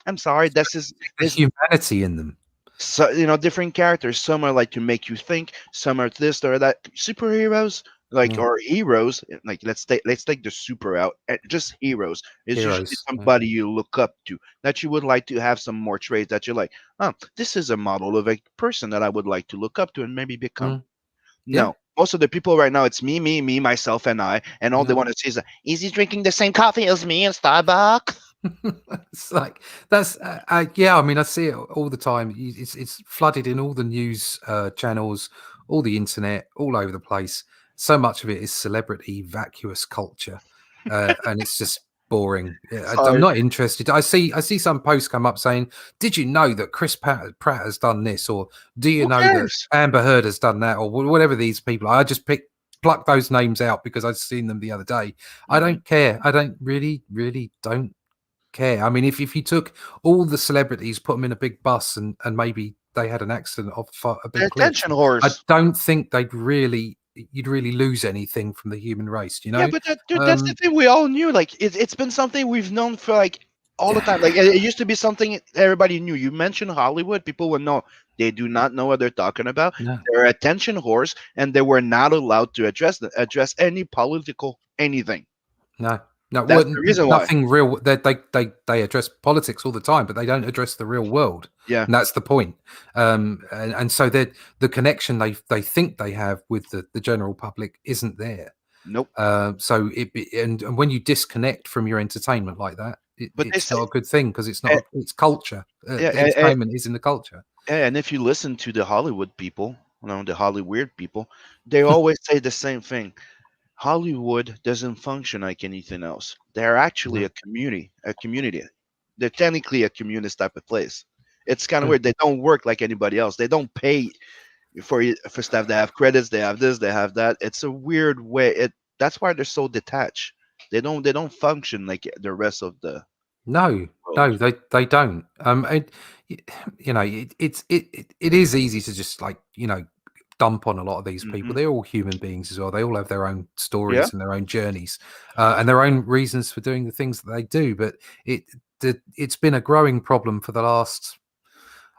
I'm sorry, there's humanity in them. So different characters. Some are like to make you think. Some are this or that. Superheroes, like or heroes. Like let's take the super out. Just heroes. It's usually somebody you look up to that you would like to have some more traits that you're like, oh, this is a model of a person that I would like to look up to and maybe become. No. Most of the people right now, it's me, myself, and I, and all they want to see is he drinking the same coffee as me in Starbucks? It's like that's I mean, I see it all the time. It's flooded in all the news channels, all the internet, all over the place. So much of it is celebrity vacuous culture, and it's just boring. I'm not interested. I see some posts come up saying, "Did you know that Chris Pratt has done this?" Or "Do you know that Amber Heard has done that?" Or whatever these people. I just pluck those names out because I've seen them the other day. I don't care. I don't really don't care. I mean, if you took all the celebrities, put them in a big bus, and maybe they had an accident off a big cliff, attention horse. I don't think you'd really lose anything from the human race, Yeah, but that's the thing we all knew. Like it's been something we've known for like all the time. Like it used to be something everybody knew. You mentioned Hollywood, people would know. They do not know what they're talking about. No. They're attention horse, and they were not allowed to address any political anything. No, that's the reason why. Nothing real. They address politics all the time, but they don't address the real world. Yeah, and that's the point. And so that the connection they think they have with the general public isn't there. Nope. So and when you disconnect from your entertainment like that, it's not a good thing because it's not. It's culture. Entertainment is in the culture. And if you listen to the Hollywood people, the Hollywood people, they always say the same thing. Hollywood doesn't function like anything else. They're actually a community. They're technically a communist type of place. It's kind of weird. They don't work like anybody else. They don't pay for stuff. They have credits. They have this. They have that. It's a weird way. That's why they're so detached. They don't function like the rest of the. No, they don't. It is easy to just dump on a lot of these people. They're all human beings as well. They all have their own stories and their own journeys and their own reasons for doing the things that they do. But it's been a growing problem for the last.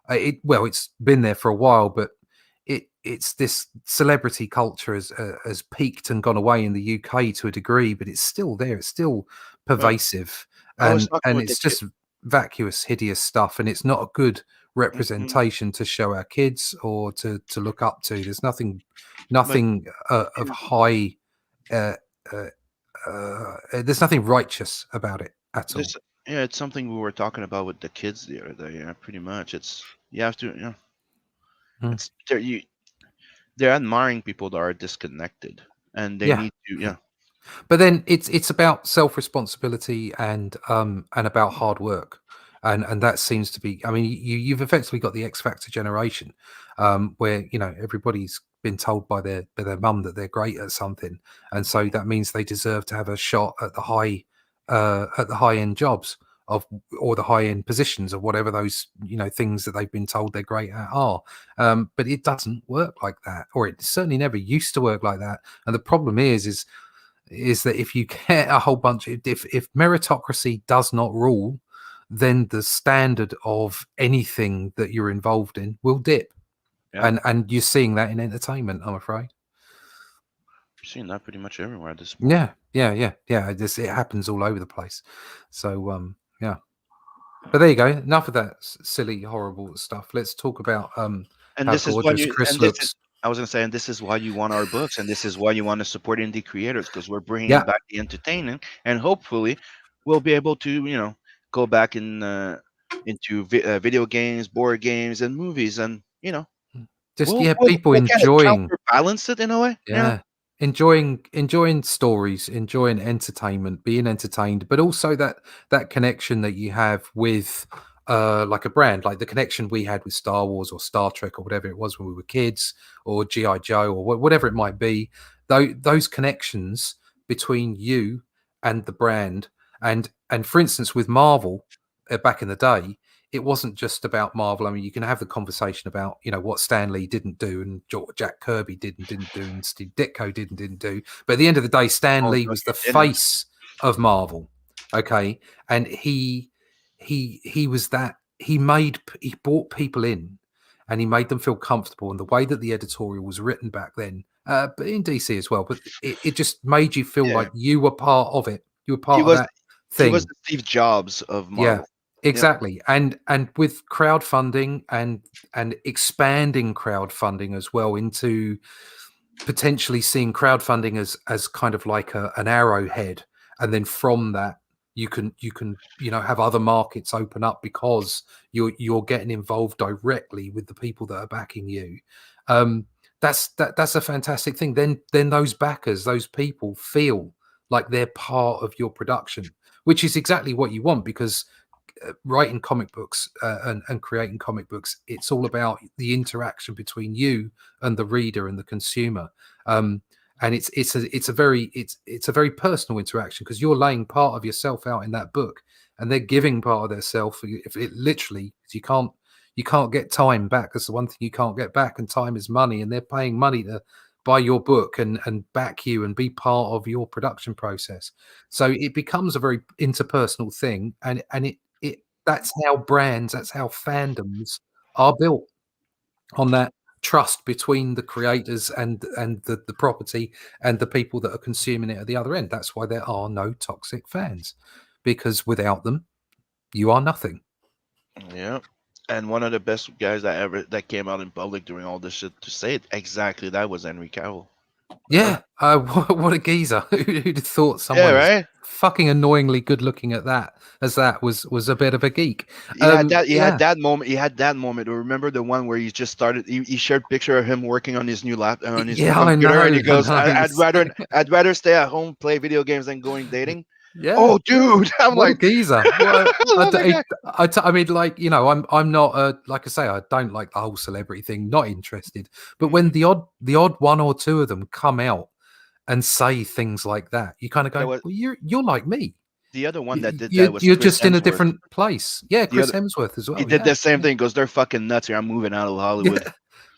It's been there for a while, but it's this celebrity culture has peaked and gone away in the UK to a degree, but it's still there. It's still pervasive, I was and talking with the it's kid. just vacuous, hideous stuff, and it's not a good representation to show our kids or to look up to. There's nothing of high. Uh, uh, there's nothing righteous about it at all. This, yeah, it's something we were talking about with the kids the other day. Yeah, pretty much. It's you have to, it's they're admiring people that are disconnected, and they need to, But then it's about self-responsibility and about hard work, and that seems to be. I mean, you've effectively got the X Factor generation, where everybody's been told by their mum that they're great at something, and so that means they deserve to have a shot at the high end jobs or the high end positions of whatever those things that they've been told they're great at are. But it doesn't work like that, or it certainly never used to work like that. And the problem is that if you get a whole bunch if meritocracy does not rule, then the standard of anything that you're involved in will dip. And you're seeing that in entertainment, I'm afraid. You're seeing that pretty much everywhere at this point. Yeah. It happens all over the place. So yeah. But there you go. Enough of that silly, horrible stuff. Let's talk about and how this is gorgeous Chris looks. I was going to say, and this is why you want our books, and this is why you want to support indie creators, because we're bringing back the entertainment, and hopefully we'll be able to, go back into video games, board games, and movies, and people enjoying, balance it in a way. Enjoying stories, enjoying entertainment, being entertained, but also that connection that you have with like a brand, like the connection we had with Star Wars or Star Trek or whatever it was when we were kids, or G.I. Joe or whatever it might be. Those connections between you and the brand, and for instance with Marvel back in the day, it wasn't just about Marvel. I mean, you can have the conversation about what Stan Lee didn't do and Jack Kirby didn't do and Steve Ditko didn't do. But at the end of the day, Stan Lee was the face of Marvel. Okay, and he was that. He brought people in, and he made them feel comfortable. And the way that the editorial was written back then, but in DC as well, but it just made you feel like you were part of it. You were part of that thing. He was the Steve Jobs of Marvel. Yeah. Exactly. And with crowdfunding and expanding crowdfunding as well into potentially seeing crowdfunding as kind of like an arrowhead, and then from that you can have other markets open up because you're getting involved directly with the people that are backing you. That's a fantastic thing. Then those backers, those people feel like they're part of your production, which is exactly what you want, because writing comic books and creating comic books, it's all about the interaction between you and the reader and the consumer, and it's a very personal interaction, because you're laying part of yourself out in that book, and they're giving part of their self. If it literally, you can't get time back. That's the one thing you can't get back, and time is money, and they're paying money to buy your book and back you and be part of your production process. So it becomes a very interpersonal thing, and it that's how brands, that's how fandoms are built, on that trust between the creators and the property and the people that are consuming it at the other end. That's why there are no toxic fans, because without them, you are nothing. Yeah. And one of the best guys that came out in public during all this shit to say it exactly that was Henry Cavill. Yeah, what a geezer! Who'd have thought someone as fucking annoyingly good looking as that was a bit of a geek. He had that moment. He had that moment. Remember the one where he just started? He shared a picture of him working on his new laptop, on his new computer, and he goes, "I'd rather stay at home, play video games, than going dating." Yeah. Oh, dude, I'm what like a geezer. I mean, like, I'm not like I say, I don't like the whole celebrity thing. Not interested. But when the odd one or two of them come out and say things like that, you kind of go, "Well, you're like me." The other one that did that was you're Chris just in a Hemsworth. different place. Yeah, Chris Hemsworth as well. He did the same thing. Goes, "They're fucking nuts here. I'm moving out of Hollywood."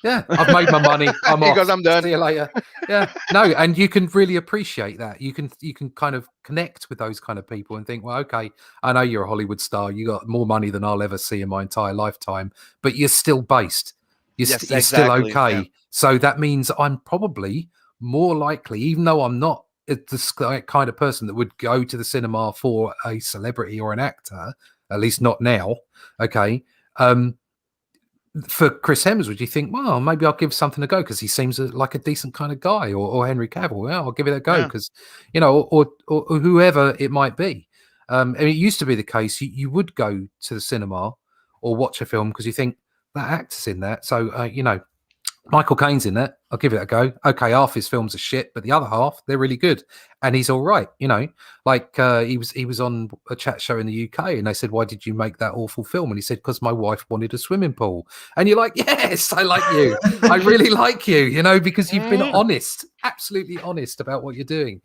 Yeah, I've made my money. I'm off. Because I'm done. See you later. Yeah, no, and you can really appreciate that. You can kind of connect with those kind of people and think, well, okay, I know you're a Hollywood star. You got more money than I'll ever see in my entire lifetime, but you're still based. You're still okay. Yeah. So that means I'm probably more likely, even though I'm not the kind of person that would go to the cinema for a celebrity or an actor, at least not now. Okay. For Chris Hemsworth, you think, well, maybe I'll give something a go because he seems like a decent kind of guy, or Henry Cavill. Well, I'll give it a go because, or whoever it might be. And it used to be the case you would go to the cinema or watch a film because you think that actor's in that. So, Michael Caine's in that. I'll give it a go. Okay, half his films are shit, but the other half, they're really good. And he's all right, Like he was on a chat show in the UK and they said, why did you make that awful film? And he said, because my wife wanted a swimming pool. And you're like, yes, I like you. I really like you, because you've been honest, absolutely honest about what you're doing.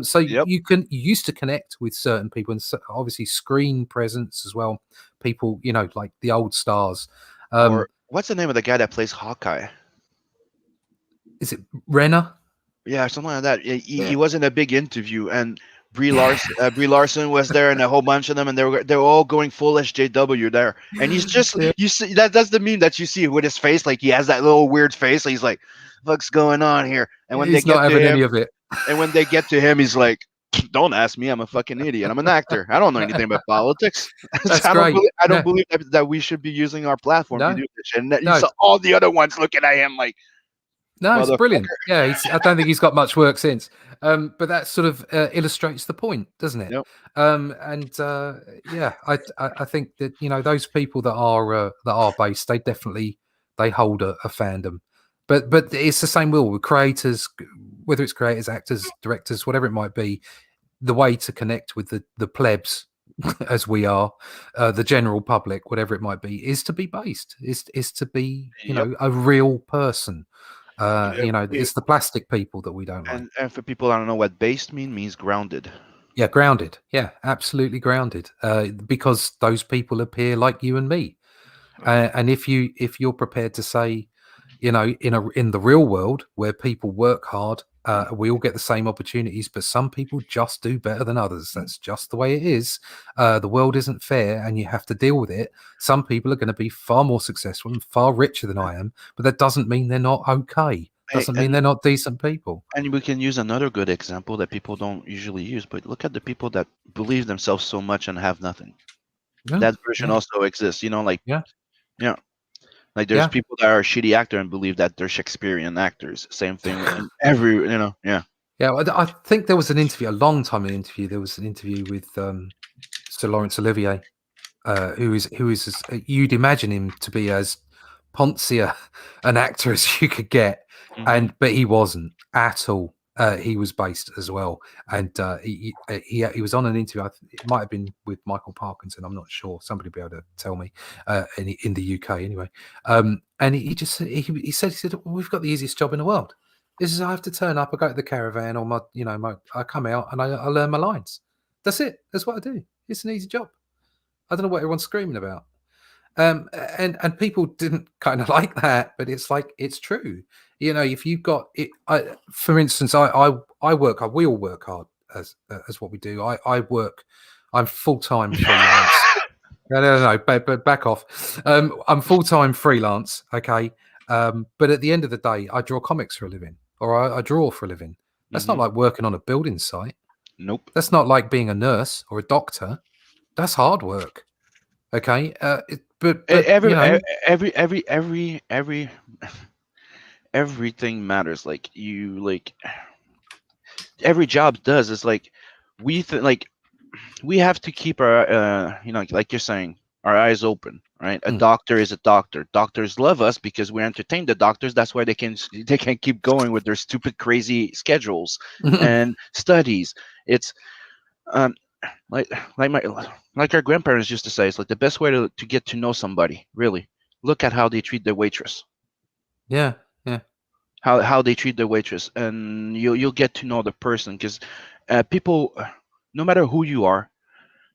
So you used to connect with certain people, and obviously screen presence as well. People, like the old stars. Or what's the name of the guy that plays Hawkeye? Is it Renner? Yeah, something like that. He was in a big interview, and Brie Larson was there, and a whole bunch of them, and they're all going full SJW there. And he's just you see that's the meme that you see with his face, like he has that little weird face. He's like, "What's going on here?" And when he's they get not to having him, any of it. And when they get to him, he's like, "Don't ask me. I'm a fucking idiot. I'm an actor. I don't know anything about politics." That's I great. don't believe that we should be using our platform to do this. And you saw all the other ones looking at him like. No, it's brilliant. Yeah, I don't think he's got much work since. But that sort of illustrates the point, doesn't it? Yep. I think that those people that are based, they hold a fandom. But it's the same with creators, whether it's creators, actors, directors, whatever it might be. The way to connect with the plebs, as we are, the general public, whatever it might be, is to be based. Is to be a real person. It's the plastic people that we don't like. And for people I don't know what based means grounded. Yeah, grounded. Yeah, absolutely grounded. Because those people appear like you and me. And if you're prepared to say, in the real world where people work hard, we all get the same opportunities, but some people just do better than others. That's just the way it is. The world isn't fair, and you have to deal with it. Some people are going to be far more successful and far richer than I am, but that doesn't mean they're not okay. Doesn't mean they're not decent people. And we can use another good example that people don't usually use, but look at the people that believe themselves so much and have nothing. Yeah, that version also exists, Like there's people that are a shitty actor and believe that they're Shakespearean actors. Same thing in every, Yeah, I think there was an interview, a long time interview. There was an interview with Sir Laurence Olivier, who is you'd imagine him to be as poncier an actor as you could get, but he wasn't at all. He was based as well, and he was on an interview. It might have been with Michael Parkinson. I'm not sure. Somebody will be able to tell me in the UK anyway. And he said, well, we've got the easiest job in the world. This is I have to turn up. I go to the caravan, or I come out and I learn my lines. That's it. That's what I do. It's an easy job. I don't know what everyone's screaming about. And people didn't kind of like that, but it's like it's true. If you've got it, for instance, I work hard. We all work hard as what we do. I'm full-time freelance. No, but back off. I'm full-time freelance. Okay. But at the end of the day, I draw comics for a living, or I draw for a living. That's not like working on a building site. Nope. That's not like being a nurse or a doctor. That's hard work. Okay. But everything matters. Like every job does. It's like we have to keep our like you're saying, our eyes open, right? A doctor is a doctor. Doctors love us because we entertain the doctors. That's why they can keep going with their stupid, crazy schedules and studies. It's like our grandparents used to say, it's like the best way to get to know somebody, really, look at how they treat their waitress. Yeah. How they treat their waitress, and you'll get to know the person, because people, no matter who you are,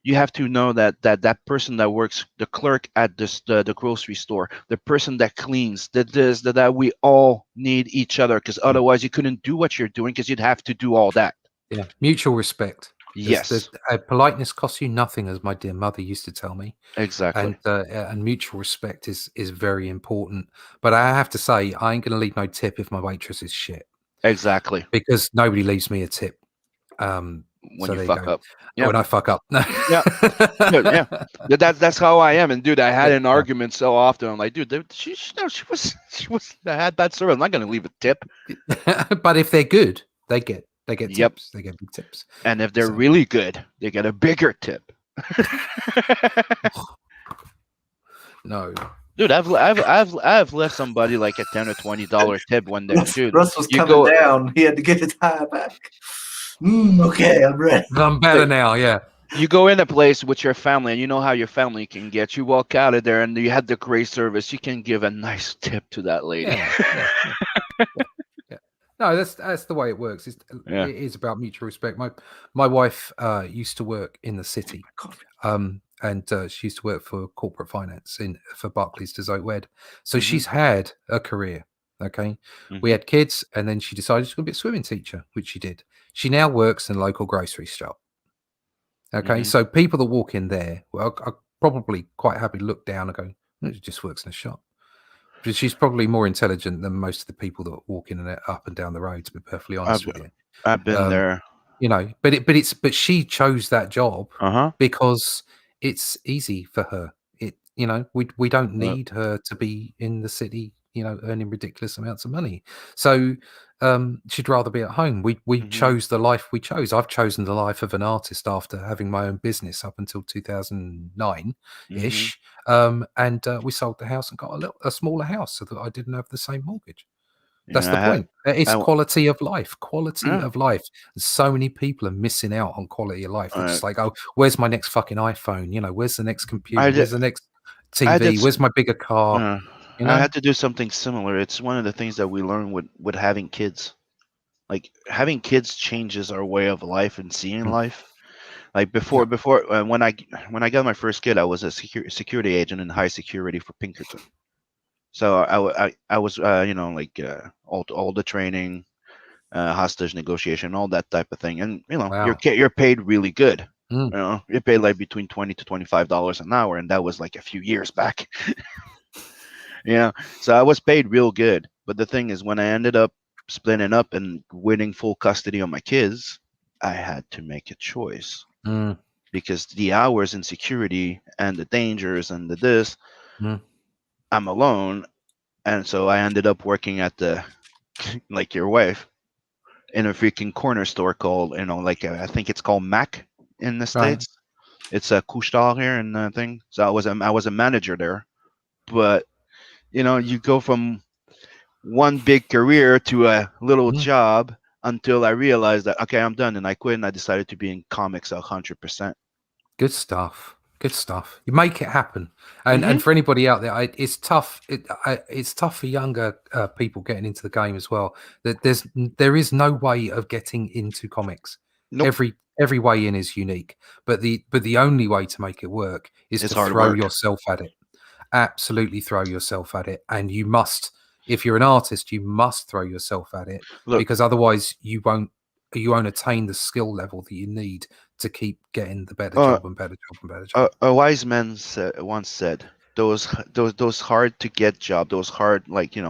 you have to know that person that works, the clerk at the grocery store, the person that cleans, that we all need each other, because otherwise you couldn't do what you're doing, because you'd have to do all that. Yeah, mutual respect. Yes, Politeness costs you nothing, as my dear mother used to tell me. exactly. And mutual respect is very important. But I have to say, I ain't gonna leave no tip if my waitress is shit, Exactly. because nobody leaves me a tip. When So you there fuck you go. up. Yeah. When I fuck up. Yeah. Yeah. That's how I am. And dude, I had Yeah, an argument so often. I'm like, dude, she was I had bad service. I'm not gonna leave a tip. But if they're good, they get Yep. tips. They get big tips. And if they're So- really good, they get a bigger tip. No. Dude, I've left somebody like a $10 or $20 tip when they dude. Russ was You coming go down. He had to get his high back. Okay, I'm ready. I'm better now, yeah. you go in a place with your family and you know how your family can get. You walk out of there and you had the great service. You can give a nice tip to that lady. Yeah. No, that's the way it works. It is about mutual respect. My wife used to work in the city, and she used to work for corporate finance for Barclays de Zoetwed. So she's had a career. Okay, we had kids, and then she decided she was going to be a swimming teacher, which she did. She now works in a local grocery shop. Okay, so people that walk in there, well, are probably quite happy to look down and go, "Oh, she just works in a shop." But she's probably more intelligent than most of the people that walk in and up and down the road, to be perfectly honest with you. I've been there. You know, but she chose that job Uh-huh. because it's easy for her. We don't need her to be in the city, earning ridiculous amounts of money. So she'd rather be at home. We chose the life we chose. I've chosen the life of an artist after having my own business up until 2009 ish. And we sold the house and got a smaller house so that I didn't have the same mortgage. That's the point. It's quality of life. Quality of life. So many people are missing out on quality of life. They're just like, oh, where's my next fucking iPhone? Where's the next computer? Where's the next TV? Where's my bigger car? I had to do something similar. It's one of the things that we learn with having kids. Like having kids changes our way of life and seeing life. Like before, when I got my first kid, I was a security agent in high security for Pinkerton. So I was all the training, hostage negotiation, all that type of thing, and you're paid really good. You're paid like between $20 to $25 an hour, and that was like a few years back. So I was paid real good. But the thing is, when I ended up splitting up and winning full custody of my kids, I had to make a choice because the hours in security and the dangers and this. I'm alone, and so I ended up working at the like your wife in a freaking corner store called I think it's called Mac in the States. It's a couche-tard here and thing. So I was a manager there, but you go from one big career to a little job until I realized that okay, I'm done, and I quit, and I decided to be in comics 100%. Good stuff. Good stuff. You make it happen, and for anybody out there, it's tough. It's tough for younger people getting into the game as well. That there is no way of getting into comics. Nope. Every way in is unique, but the only way to make it work is to throw yourself at it. Absolutely throw yourself at it, and you must. If you're an artist, you must throw yourself at it because otherwise you won't attain the skill level that you need to keep getting the better job and better job and better job. A wise man once said, those hard to get job, those hard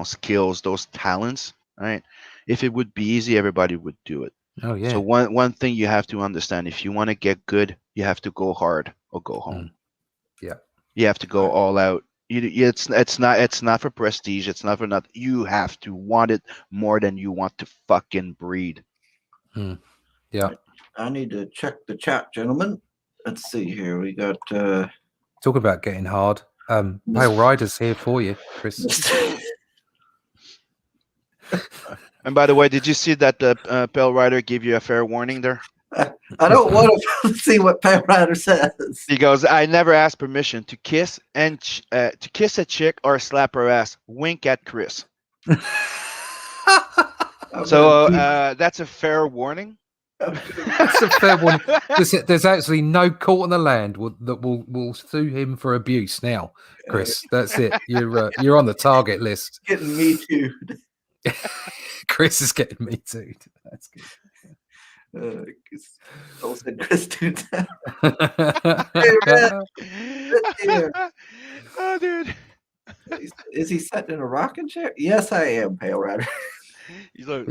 skills, those talents, right? If it would be easy, everybody would do it. Oh yeah. So one thing you have to understand: if you want to get good, you have to go hard or go home. Yeah. You have to go all out. It's not for prestige. It's not for nothing. You have to want it more than you want to fucking breed. Yeah. I need to check the chat, gentlemen. Let's see here. We got talking about getting hard. Pale Rider's here for you, Chris. And by the way, did you see that the Pale Rider gave you a fair warning there? I don't want to see what Pale Rider says. He goes, I never asked permission to kiss a chick or slap her ass. Wink at Chris. So that's a fair warning. That's a fair one. There's actually no court in the land that will sue him for abuse now, Chris. That's it. You're on the target list. Getting me too. Chris is getting me too. That's good. Soul said Chris Toontown. Oh, dude. Is he sitting in a rocking chair? Yes, I am, Pale Rider. He's like,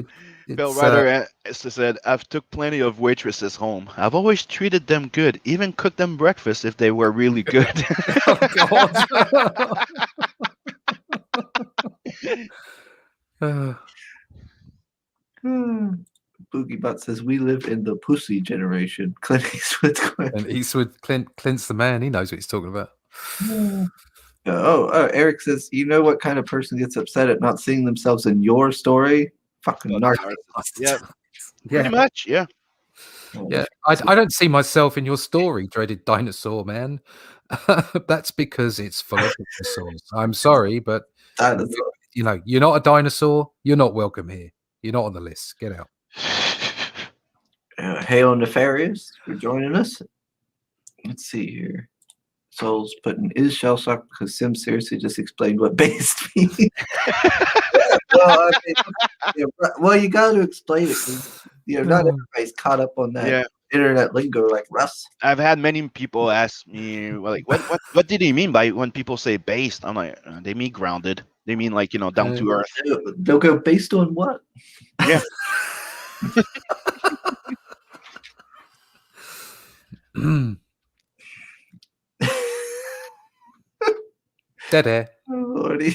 It's, Bill Ryder said, "I've took plenty of waitresses home. I've always treated them good, even cooked them breakfast if they were really good." oh God. Boogie Butt says we live in the pussy generation. Clint Eastwood. And Eastwood, Clint's the man. He knows what he's talking about. Eric says, you know what kind of person gets upset at not seeing themselves in your story? Fucking narcissist. Yeah, pretty much. Yeah. Yeah, I don't see myself in your story, dreaded dinosaur man. That's because it's full of dinosaurs. I'm sorry, but you know, you're not a dinosaur. You're not welcome here. You're not on the list. Get out. Hail Nefarious for joining us. Let's see here. Soul's putting is shell shocked because Sim seriously just explained what based means. Well, you got to explain it because not everybody's caught up on that internet lingo like Russ. I've had many people ask me, like, what did he mean by when people say based? I'm like, they mean grounded. They mean like down to earth. They'll go based on what? Yeah. Dead air. Oh, Lordy.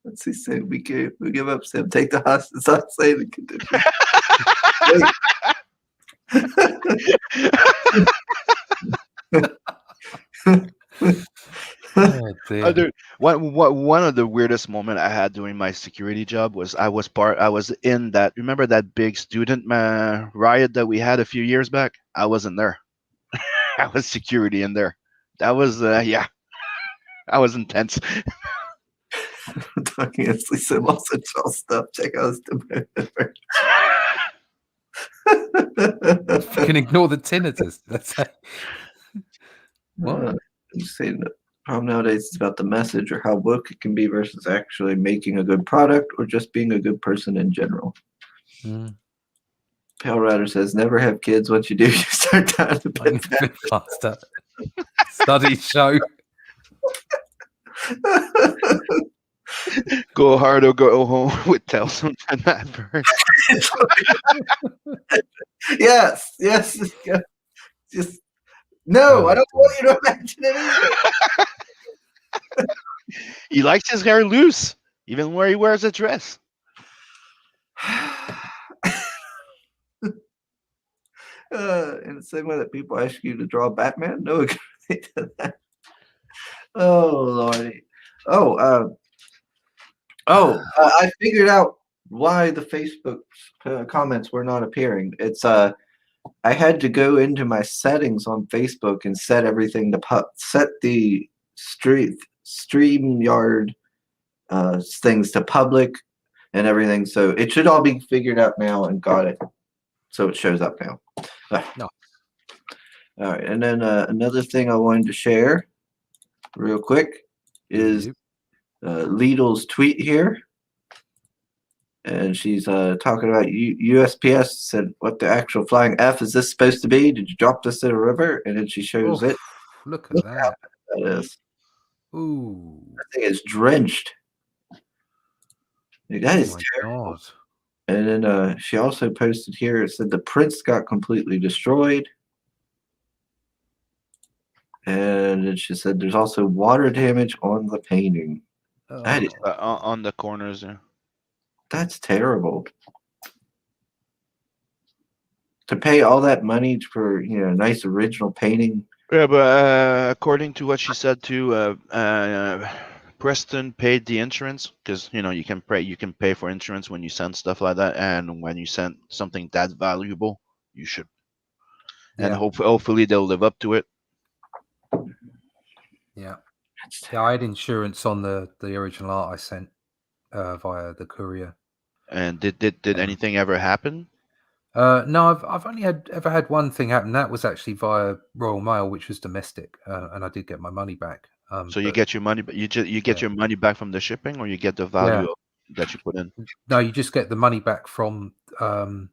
Let's see, Sam. We give up, Sam. Take the hostage. Stop saying the condition. Dude, one of the weirdest moment I had doing my security job was I was in that. Remember that big student riot that we had a few years back? I wasn't there. I was security in there. That was that was intense. Talking as Lisa also tell stuff. Check out his You can ignore the tinnitus. That's what I'm saying. The problem nowadays is about the message or how woke it can be versus actually making a good product or just being a good person in general. Pale Rider says, never have kids. Once you do, you start dying a bit faster. Studies show. Go hard or go home with Telson and Adverse. Yes. Just no, I don't want you to imagine it either. He likes his hair loose, even where he wears a dress. In the same way that people ask you to draw Batman, no one can relate to that. Oh Lordy. I figured out why the Facebook comments were not appearing. It's I had to go into my settings on Facebook and set everything to set the StreamYard things to public and everything. So it should all be figured out now and got it. So it shows up now. No. All right, and then another thing I wanted to share real quick is Lidl's tweet here. And she's talking about USPS said, what the actual flying F is this supposed to be? Did you drop this in a river? And then she shows it. Look at that. That is. Ooh. That thing is drenched. That is terrible. God. And then she also posted here, it said the prints got completely destroyed. And then she said there's also water damage on the painting. That is on the corners. Yeah. That's terrible. To pay all that money for a nice original painting. Yeah, but according to what she said too, Preston paid the insurance because you can pay for insurance when you send stuff like that, and when you send something that valuable, you should. And hopefully they'll live up to it. Yeah, I had insurance on the original art I sent via the courier. And did anything ever happen? No, I've only ever had one thing happen. That was actually via Royal Mail, which was domestic, and I did get my money back. So you get your money, but you get your money back from the shipping, or you get the value that you put in. No, you just get the money back from the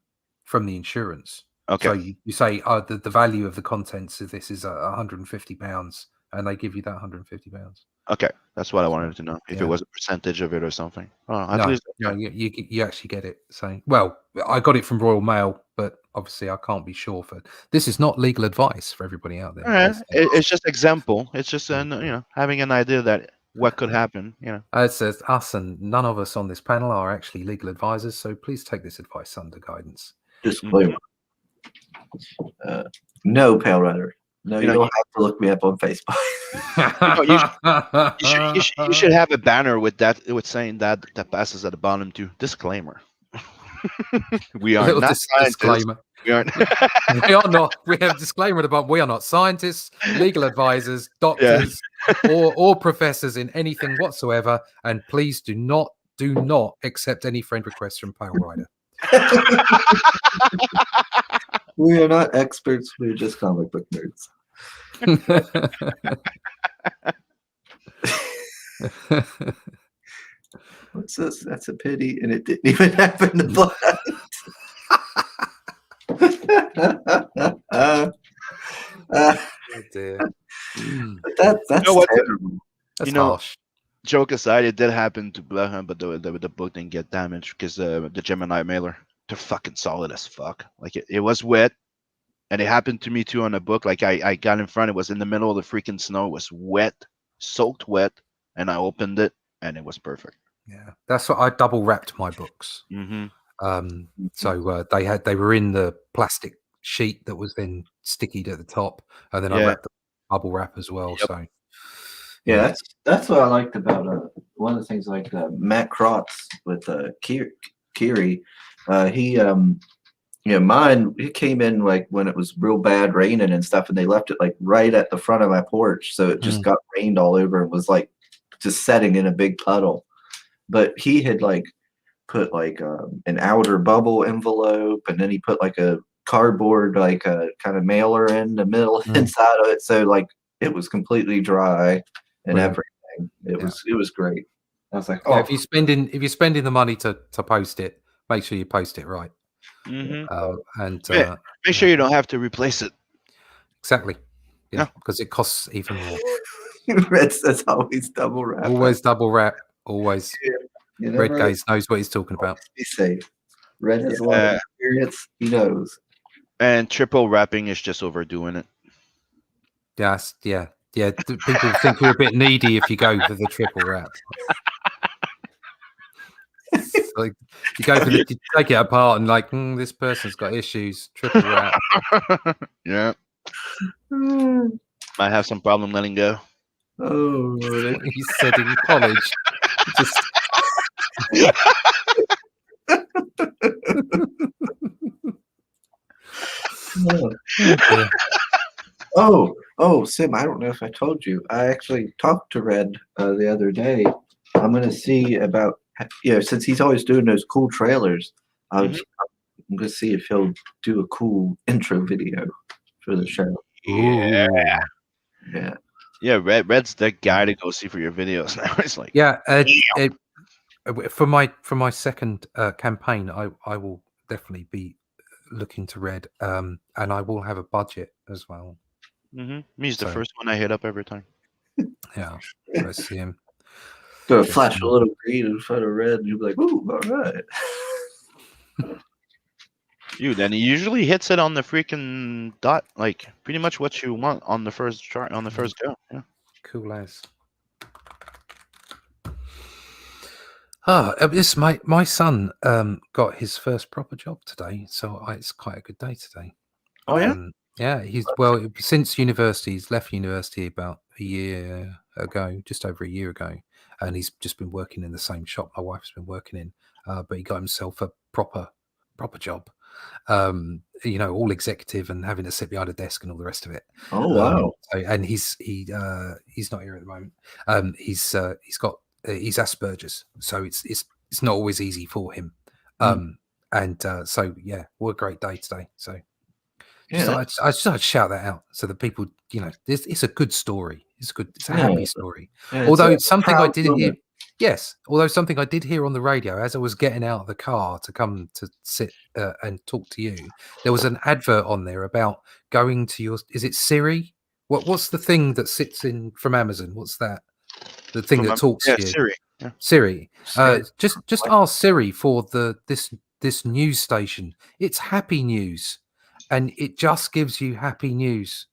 insurance. Okay. So you say, the value of the contents of this is £150, and they give you that £150. Okay, that's what I wanted to know. If it Yeah. was a percentage of it or something. Oh, at No, least no, you actually get it. So, well, I got it from Royal Mail, but obviously I can't be sure for this is not legal advice for everybody out there. It's just example. It's just having an idea that what could happen. It says us and none of us on this panel are actually legal advisors, so please take this advice under guidance. Disclaimer. No, Pale Runner. No, you don't have to look me up on Facebook. You should have a banner with saying that passes at the bottom too. Disclaimer. We are not scientists. Disclaimer. We aren't. We are not. We have a disclaimer at the bottom. We are not scientists, legal advisors, doctors, or professors in anything whatsoever. And please do not accept any friend requests from Pale Rider. We are not experts. We're just comic book nerds. What's this? That's a pity, and it didn't even happen to Bloodhound. Oh dear. That's terrible. That's harsh. Joke aside, it did happen to Bloodhound, but the book didn't get damaged because the Gemini mailer, they're fucking solid as fuck. Like it was wet, and it happened to me too on a book. Like I got in front, it was in the middle of the freaking snow, it was wet, soaked wet, and I opened it, and it was perfect. Yeah, that's what I double wrapped my books. So they were in the plastic sheet that was then stickied at the top, and then I wrapped the bubble wrap as well. Yep. So yeah, that's what I liked about one of the things like Matt Krotz with Kiri. Mine, it came in like when it was real bad raining and stuff, and they left it like right at the front of my porch, so it just got rained all over and was like just setting in a big puddle. But he had like put like an outer bubble envelope, and then he put like a cardboard like a kind of mailer in the middle inside of it, so like it was completely dry and everything. It was great. I was like, if you're spending the money to post it, make sure you post it right. And make sure you don't have to replace it. Exactly. Yeah, because it costs even more. That's always double wrap. Always double wrap. Always. Red Gaze knows what he's talking about. Be safe. Red has a lot of experience. He knows. And triple wrapping is just overdoing it. Yes, yeah. People think you're a bit needy if you go for the triple wrap. Like you go for you take it apart and like this person's got issues. Triple wrap. Yeah. Might have some problem letting go. Oh, he said in college. Just Oh, Sim, I don't know if I told you. I actually talked to Red the other day. I'm going to see about, since he's always doing those cool trailers, I'm going to see if he'll do a cool intro video for the show. Yeah. Yeah. Yeah, Red's the guy to go see for your videos now. It's like for my second campaign, I will definitely be looking to Red, and I will have a budget as well. He's the first one I hit up every time. Yeah, I see him. Gonna flash a little green in front of Red, and you'll be like, "Ooh, all right." Then he usually hits it on the freaking dot, like pretty much what you want on the first chart, on the first go. Yeah, cool as. This my son got his first proper job today, so it's quite a good day today. Oh yeah. Yeah, since university. He's left university about a year ago, just over a year ago, and he's just been working in the same shop my wife's been working in. But he got himself a proper job, all executive and having to sit behind a desk and all the rest of it. Oh wow! And he's not here at the moment. He's Asperger's, so it's not always easy for him. So what a great day today. So. Yeah, I just I'd shout that out so that people, it's a good story. It's a happy story. Yeah, although something I didn't hear. Yes, although something I did hear on the radio as I was getting out of the car to come to sit and talk to you, there was an advert on there about going to your. Is it Siri? What's the thing that sits in from Amazon? What's that? The thing that talks to you. Siri. Yeah. Siri. Just ask Siri for this news station. It's happy news, and it just gives you happy news.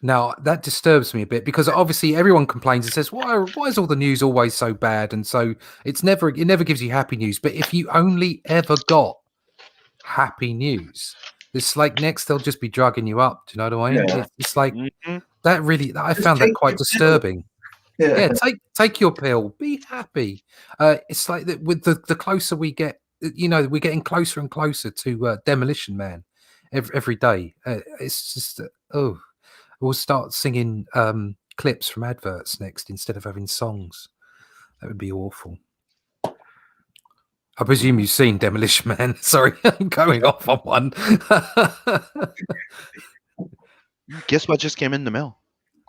Now that disturbs me a bit because obviously everyone complains and says, why is all the news always so bad? And so it never gives you happy news. But if you only ever got happy news, it's like next they'll just be drugging you up. Do you know what I mean? Yeah. It's like that really. I Just found that take quite your disturbing. pill. Yeah, take your pill. Be happy. It's like that with the closer we get. We're getting closer and closer to Demolition Man every day. It's just we'll start singing clips from adverts next instead of having songs. That would be awful. I presume you've seen Demolition Man. Sorry, I'm going off on one. Guess what just came in the mail?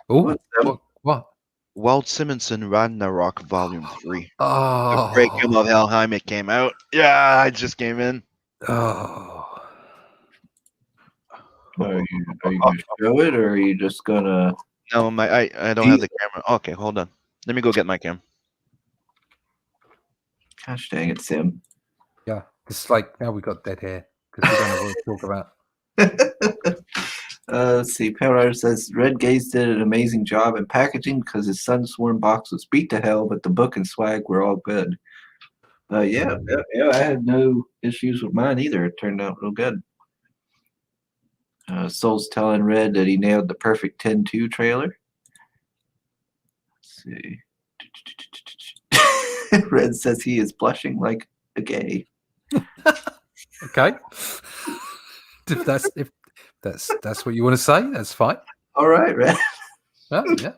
Oh, what? Walt Simonson Ragnarok Volume 3. Oh, The Breaking of Helheim. It came out. Yeah, it just came in. Oh. Are you gonna show it, or are you just gonna? No, I don't have the camera. Okay, hold on. Let me go get my cam. Gosh dang it, Sim. Yeah, it's like now we got dead hair because we don't know what to talk about. Let's see. Pale Rider says Red Gaze did an amazing job in packaging because his Sunsworn box was beat to hell, but the book and swag were all good. Yeah, I had no issues with mine either. It turned out real good. Soul's telling Red that he nailed the perfect 10-2 trailer. Let's see. Red says he is blushing like a gay. Okay. If that's what you want to say, that's fine. All right, Red. Oh, yeah.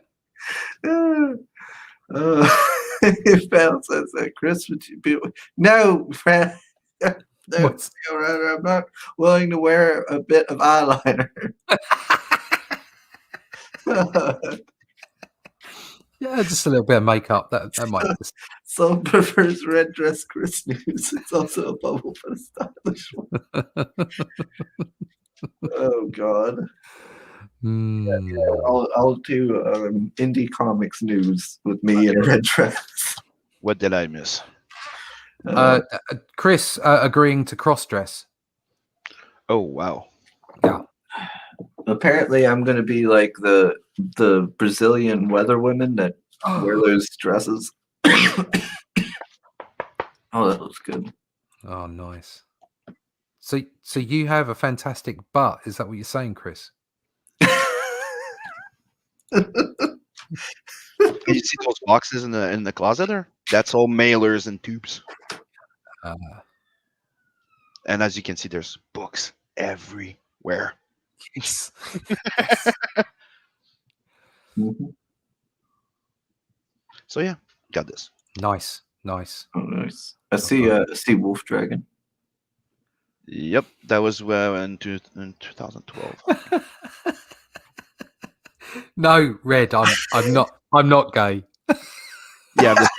Val says that Chris would be no, Fred. No, I'm not willing to wear a bit of eyeliner. Yeah, just a little bit of makeup. That might just... Someone prefers red dress Chris News. It's also a bubble for the stylish one. Oh God. Yeah, I'll do indie comics news with me in a red dress. What did I miss? Chris agreeing to cross dress. Oh wow. Yeah. Apparently, I'm going to be like the Brazilian weather women that wear those dresses. Oh, that looks good. Oh, nice. So you have a fantastic butt. Is that what you're saying, Chris? You see those boxes in the closet there? That's all mailers and tubes. And as you can see, there's books everywhere. Yes. So yeah, got this. Nice. Oh, nice. I see Wolf Dragon. Yep, that was in 2012. No, Red. I'm not gay. Yeah, the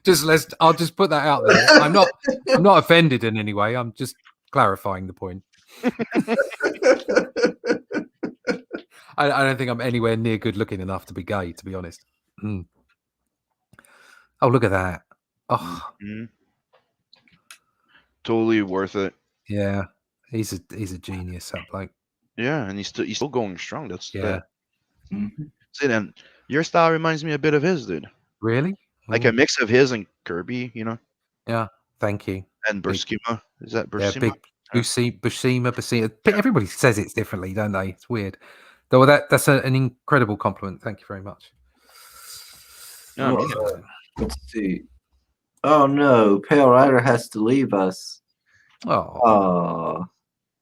70s. I'll just put that out there. I'm not offended in any way. I'm just clarifying the point. I don't think I'm anywhere near good looking enough to be gay, to be honest. Mm. Oh, look at that. Oh, totally worth it. Yeah, he's a genius, that bloke. Yeah, and he's still going strong. That's yeah. See, then your style reminds me a bit of his, dude. Really? Like a mix of his and Kirby, you know. Yeah. Thank you. And Buscema. Is that Buscema? Yeah, big Buscema. Everybody says it differently, don't they? It's weird. Though that's an incredible compliment. Thank you very much. Let's see. Oh no, Pale Rider has to leave us. Oh.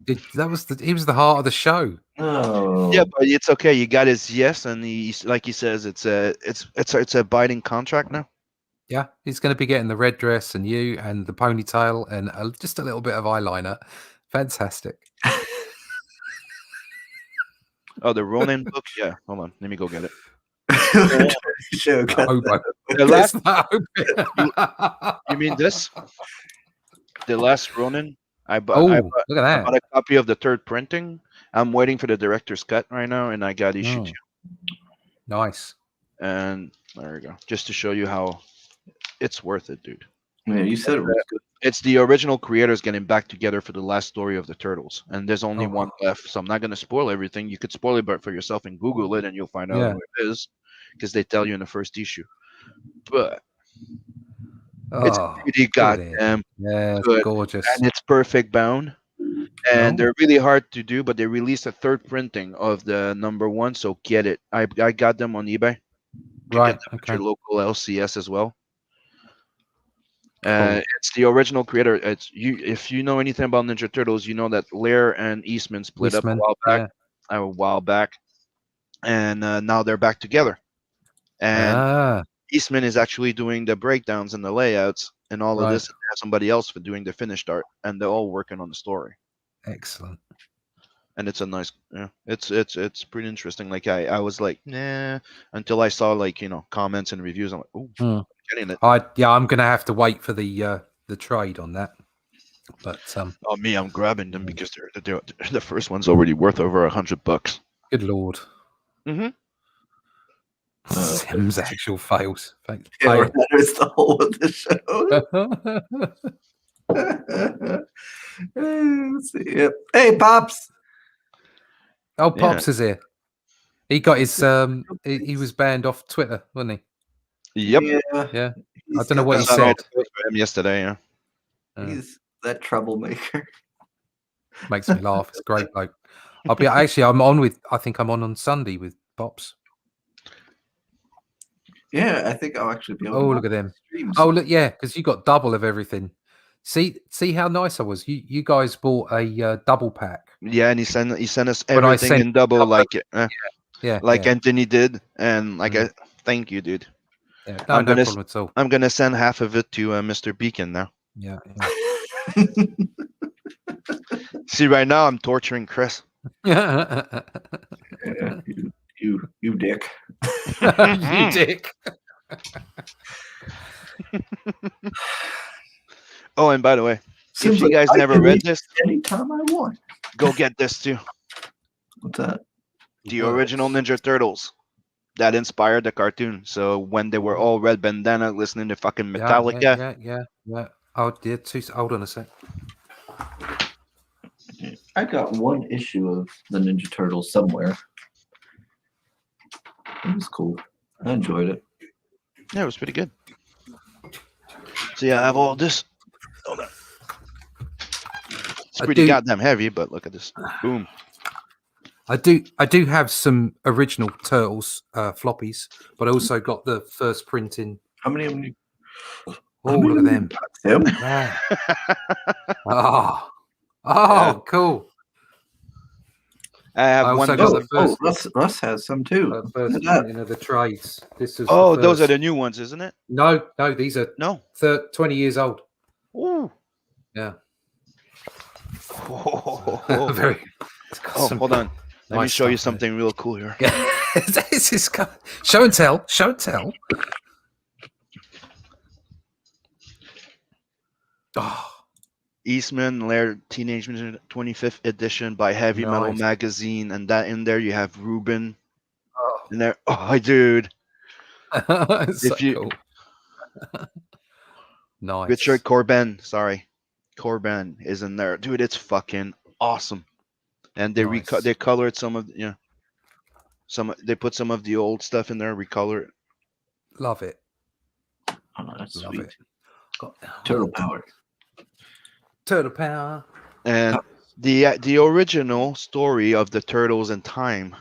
He was the heart of the show. Oh. Yeah, but it's okay. You got his yes, and he's like he says, it's a binding contract now. Yeah, he's going to be getting the red dress and you and the ponytail and just a little bit of eyeliner. Fantastic. Oh, the Ronin book. Yeah, hold on. Let me go get it. Show cut Hobo. The last, Oh, you mean this? The Last Ronin. I look at I that. bought a copy of the third printing. I'm waiting for the director's cut right now, and I got issue Oh. 2. Nice. And there we go, just to show you how it's worth it, dude. Yeah, you said it was good. It's the original creators getting back together for the last story of the Turtles, and there's only Oh. one left. So I'm not going to spoil everything. You could spoil it for yourself and Google it, and you'll find out Yeah. who it is, because they tell you in the first issue. But it's Oh, pretty look at it. goddamn Yeah, it's good, gorgeous. and it's perfect bound. And Oh. they're really hard to do, but they released a third printing of the #1, so get it. I got them on eBay. You Right. get them at Okay. your local LCS as well. Cool. It's the original creator. It's you. If you know anything about Ninja Turtles, you know that Lair and Eastman split up Eastman, a while back, and now they're back together. And Eastman is actually doing the breakdowns and the layouts and all of Right. this. And they have somebody else for doing the finished art, and they're all working on the story. Excellent. And it's a nice, yeah. It's pretty interesting. Like I was like, nah, until I saw like comments and reviews. I'm like, oh, I'm getting it. I'm gonna have to wait for the trade on that. But Oh, me, I'm grabbing them because they're the first one's already worth over $100. good lord. Mm-hmm. Sim's actual fails. Yeah, that is the whole of the show. Let's see. Yep. Hey, Pops. Oh, Pops is here. He got his he was banned off Twitter, wasn't he? Yep. Yeah. I don't know what he said. Yesterday, yeah. He's that troublemaker. Makes me laugh. It's great, bloke. I think I'm on Sunday with Pops. Yeah, I think I'll actually be able Oh, to look at them. streams. Oh, look, yeah, because you got double of everything. See how nice I was. You guys bought a double pack. Yeah, and he sent us everything in double, like Anthony did, and thank you, dude. Yeah, no problem at all. I'm gonna send half of it to Mr. Beacon now. Yeah. See, right now I'm torturing Chris. Yeah, you dick. You dick. Oh, and by the way, Seems if you like guys I never can read read this, anytime I want. go get this too. What's that? The original Ninja Turtles that inspired the cartoon. So when they were all red bandana listening to fucking Metallica. Yeah. Oh, dear. Hold on a sec. I got one issue of the Ninja Turtles somewhere. It was cool. I enjoyed it. Yeah, it was pretty good. So yeah, I have all this. Hold on. It's pretty goddamn heavy, but look at this. Boom. I do have some original Turtles floppies, but I also got the first printing. How many? Oh, look at them. Him? Yeah. Oh, cool. I have one. Russ has some too. First printing of the trades. This is those are the new ones, isn't it? No, these are 20 years old. Ooh. Yeah. Very. Hold on. Let me show you something real cool here. This is show and tell. Show and tell. Oh. Eastman Lair Teenage Mutant 25th edition by Heavy Metal Magazine, and that in there you have Ruben. In there, dude. Cool. Nice. Richard Corben, Corben is in there, dude. It's fucking awesome. And they they colored some of they put some of the old stuff in there, recolor it. Love it. Oh, that's sweet. Turtle Power. Turtle Power. And the original story of the Turtles in Time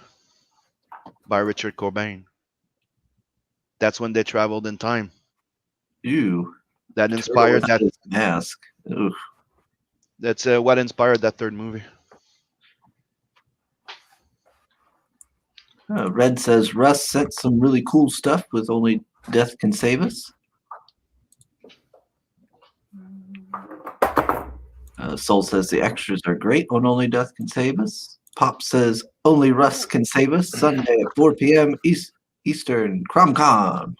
by Richard Corben. That's when they traveled in time. Ew. That inspired that mask. Oof. That's what inspired that third movie. Red says Russ sent some really cool stuff with Only Death Can Save Us. Soul says the extras are great on Only Death Can Save Us. Pop says Only Russ Can Save Us. Sunday at 4 p.m. Eastern CromCon.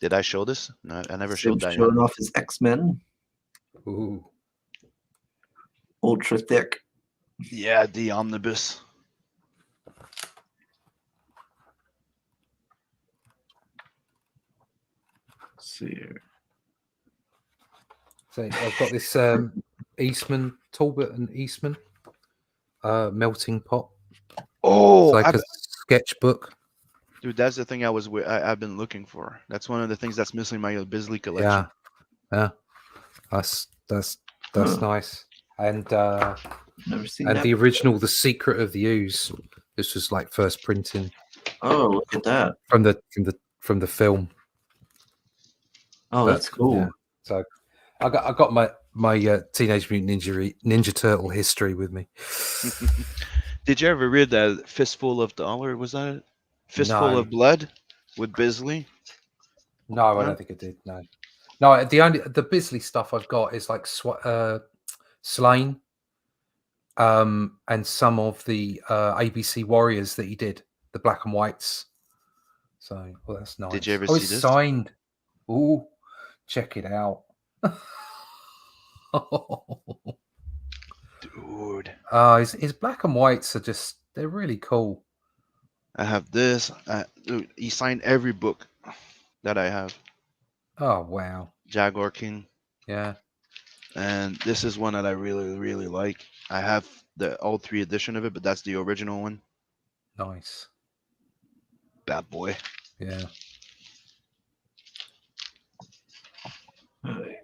Did I show this? No, I never showed Sim's that yet. showing off his X-Men. Ooh. Ultra thick. Yeah, the omnibus. Let's see here. So I've got this Eastman, Talbot and Eastman melting pot. Oh, It's like a sketchbook. dude, that's the thing I've been looking for. That's one of the things that's missing my Bisley collection. Yeah. That's nice. And Never seen and that the before. original The Secret of the Ooze. This was like first printing Oh, look at that. from the film. Oh, But, that's cool. yeah. So I got my Teenage Mutant Ninja Turtle history with me. Did you ever read that Fistful of Dollar? Was that it? Fistful No. of Blood with Bisley? No, I don't think I did. No. The Bisley stuff I've got is like Slain, and some of the ABC Warriors that he did, the black and whites. So, well, that's nice. Did you ever it's see this? Signed. Ooh, check it out. Dude. His black and whites are they're really cool. I have this. Dude, he signed every book that I have. Oh, wow. Jaguar King. Yeah. And this is one that I really, really like. I have the all 3 edition of it, but that's the original one. Nice. Bad boy. Yeah.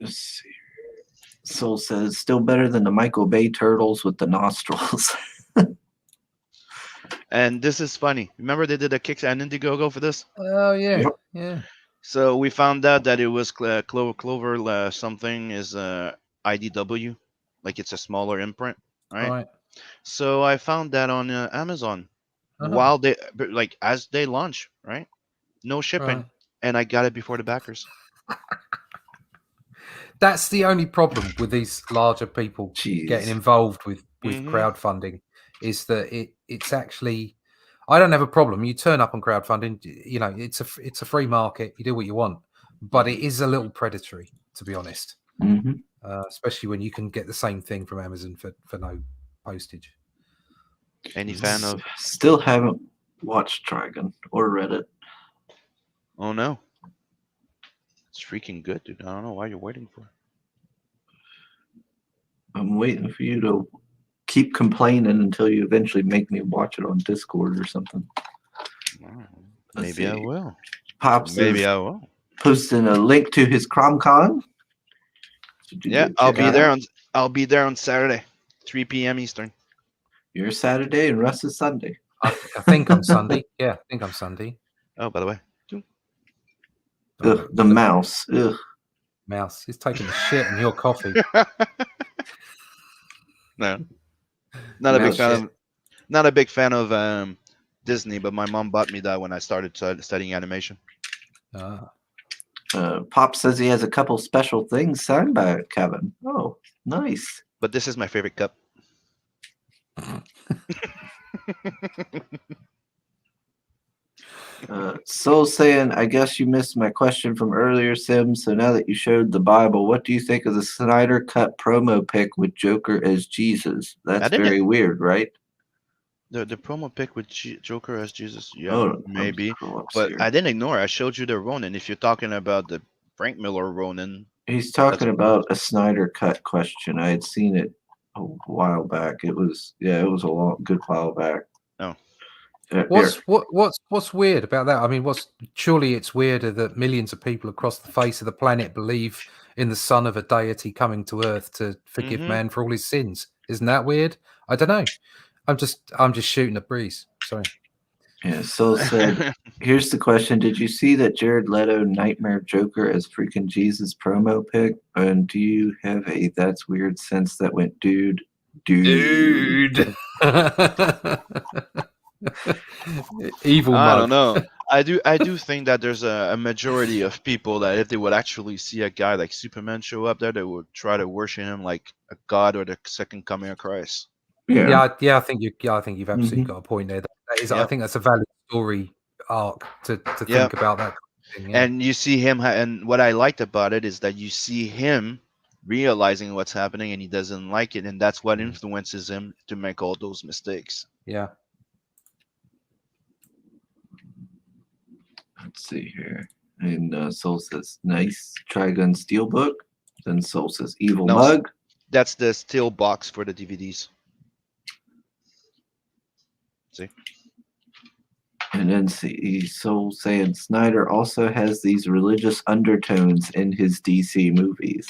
Let's see. Soul says, still better than the Michael Bay turtles with the nostrils. And this is funny. Remember they did a Kicks and Indiegogo for this? Oh, yeah. Yep. Yeah. So we found out that it was Clover something is IDW, like it's a smaller imprint, right? So I found that on Amazon while as they launch, right? No shipping, and I got it before the backers. That's the only problem with these larger people getting involved with crowdfunding, is that it's actually, I don't have a problem. You turn up on crowdfunding, it's a free market. You do what you want, but it is a little predatory, to be honest. Mm-hmm. Especially when you can get the same thing from Amazon for no postage. Any fan of? Still haven't watched Trigon or read it. Oh no, it's freaking good, dude. I don't know why you're waiting for. I'm waiting for you to keep complaining until you eventually make me watch it on Discord or something. Maybe I will. Pops Maybe I will. Posting a link to his CromCon. Yeah, I'll be there I'll be there on Saturday, 3 p.m. Eastern. You're Saturday and Russ is Sunday. I think I'm Sunday. Yeah, I think I'm Sunday. Oh, by the way. Ugh, the mouse. Ugh. Mouse. He's taking a shit in your coffee. No. Not a big fan of Disney, but my mom bought me that when I started studying animation. Pop says he has a couple special things signed by Kevin. Oh, nice. But this is my favorite cup. Soul saying, I guess you missed my question from earlier, Sim. So now that you showed the Bible, what do you think of the Snyder Cut promo pic with Joker as Jesus? That's very weird, right? The promo pic with Joker as Jesus, maybe. But here. I didn't ignore it. I showed you the Ronin. If you're talking about the Frank Miller Ronin. He's talking about a Snyder Cut question. I had seen it a while back. It was a good while back. Oh. What's weird about that? I mean, surely it's weirder that millions of people across the face of the planet believe in the son of a deity coming to Earth to forgive man for all his sins. Isn't that weird? I don't know. I'm just shooting a breeze. Sorry. Yeah. So said, here's the question: did you see that Jared Leto Nightmare Joker as freaking Jesus promo pic? And do you have a that's weird sense that went dude? Evil. I don't know. I do think that there's a majority of people that if they would actually see a guy like Superman show up there, they would try to worship him like a god or the second coming of Christ. Yeah. I think you've absolutely got a point there. That is, I think that's a valid story arc to think about that kind of thing. Yeah. And you see him, and what I liked about it is that you see him realizing what's happening, and he doesn't like it, and that's what influences him to make all those mistakes. Yeah. Let's see here. And Soul says, nice Trigun Steelbook. Then Soul says, evil mug. That's the steel box for the DVDs. See? And then see Soul saying Snyder also has these religious undertones in his DC movies.